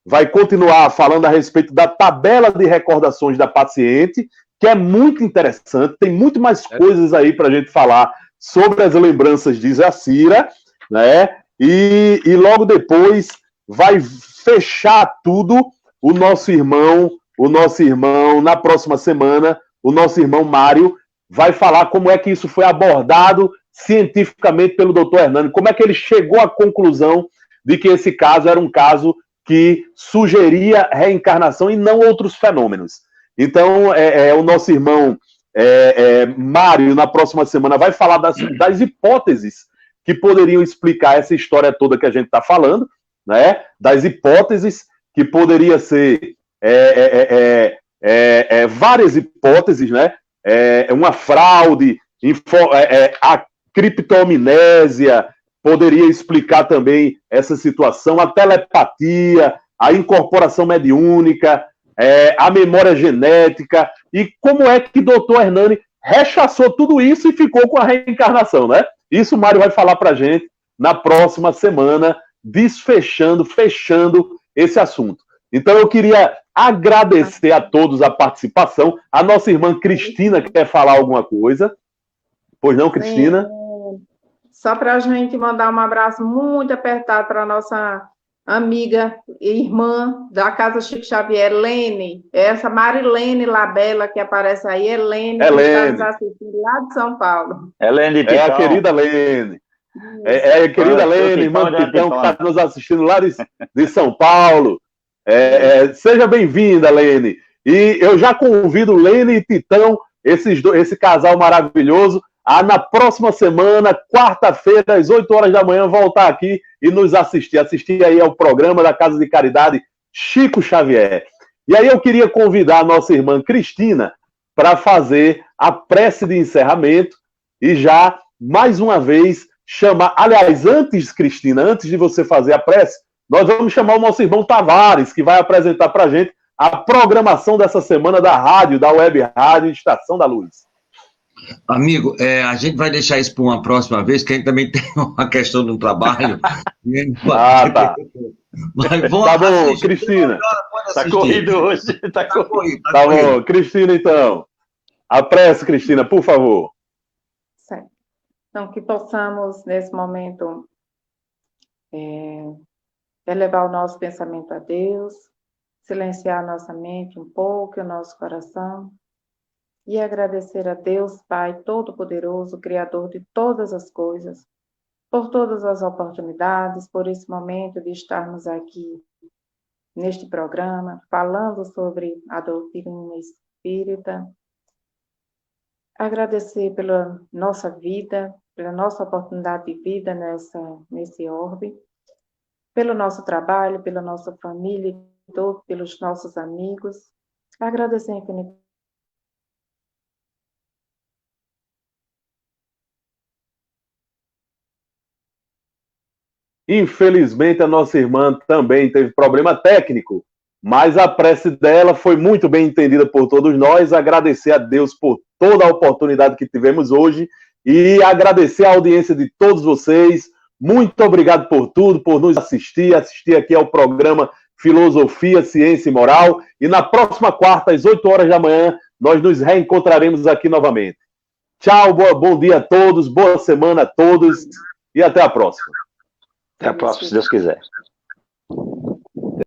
vai continuar falando a respeito da tabela de recordações da paciente, que é muito interessante, tem muito mais coisas aí para a gente falar sobre as lembranças de Jacira, né? E logo depois vai fechar tudo o nosso irmão, na próxima semana, o nosso irmão Mário vai falar como é que isso foi abordado cientificamente pelo Dr. Hernani, como é que ele chegou à conclusão de que esse caso era um caso que sugeria reencarnação e não outros fenômenos. Então, o nosso irmão Mário, na próxima semana, vai falar das hipóteses que poderiam explicar essa história toda que a gente está falando, né? Das hipóteses que poderia ser várias hipóteses, né? Uma fraude, a criptoamnésia poderia explicar também essa situação, a telepatia, a incorporação mediúnica, a memória genética, e como é que o doutor Hernani rechaçou tudo isso e ficou com a reencarnação, né? Isso o Mário vai falar para a gente na próxima semana, fechando esse assunto. Então eu queria agradecer a todos a participação. A nossa irmã Cristina quer falar alguma coisa? Pois não, Cristina? Só para a gente mandar um abraço muito apertado para a nossa amiga e irmã da Casa Chico Xavier, Lene, essa Marilene Labella que aparece aí, Helene, que está nos assistindo lá de São Paulo. Helene é a querida Lene. A querida Lene, irmã do Titão, que está nos assistindo lá de São Paulo. Seja bem-vinda, Lene. E eu já convido Lene e Titão, esse casal maravilhoso, a na próxima semana, quarta-feira, às 8 horas da manhã, voltar aqui e nos assistir aí ao programa da Casa de Caridade Chico Xavier. E aí eu queria convidar a nossa irmã Cristina para fazer a prece de encerramento e já, mais uma vez, chamar... Aliás, antes, Cristina, antes de você fazer a prece, nós vamos chamar o nosso irmão Tavares, que vai apresentar para a gente a programação dessa semana da rádio, da Web Rádio Estação da Luz. Amigo, a gente vai deixar isso para uma próxima vez, que a gente também tem uma questão do trabalho. Tá. Mas tá bom, Cristina. Está corrido hoje. Tá corrido. Tá bom, Cristina, então. A prece, Cristina, por favor. Certo. Então, que possamos, nesse momento, elevar o nosso pensamento a Deus, silenciar a nossa mente um pouco, o nosso coração, e agradecer a Deus, Pai Todo-Poderoso, Criador de todas as coisas, por todas as oportunidades, por esse momento de estarmos aqui neste programa, falando sobre a doutrina espírita. Agradecer pela nossa vida, pela nossa oportunidade de vida nesse orbe, pelo nosso trabalho, pela nossa família, pelos nossos amigos. Agradecer infinitamente. Infelizmente, a nossa irmã também teve problema técnico, mas a prece dela foi muito bem entendida por todos nós. Agradecer a Deus por toda a oportunidade que tivemos hoje e agradecer a audiência de todos vocês. Muito obrigado por tudo, por nos assistir aqui ao programa Filosofia, Ciência e Moral. E na próxima quarta, às 8 horas da manhã, nós nos reencontraremos aqui novamente. Tchau, bom dia a todos, boa semana a todos e até a próxima. Até a próxima, se Deus quiser.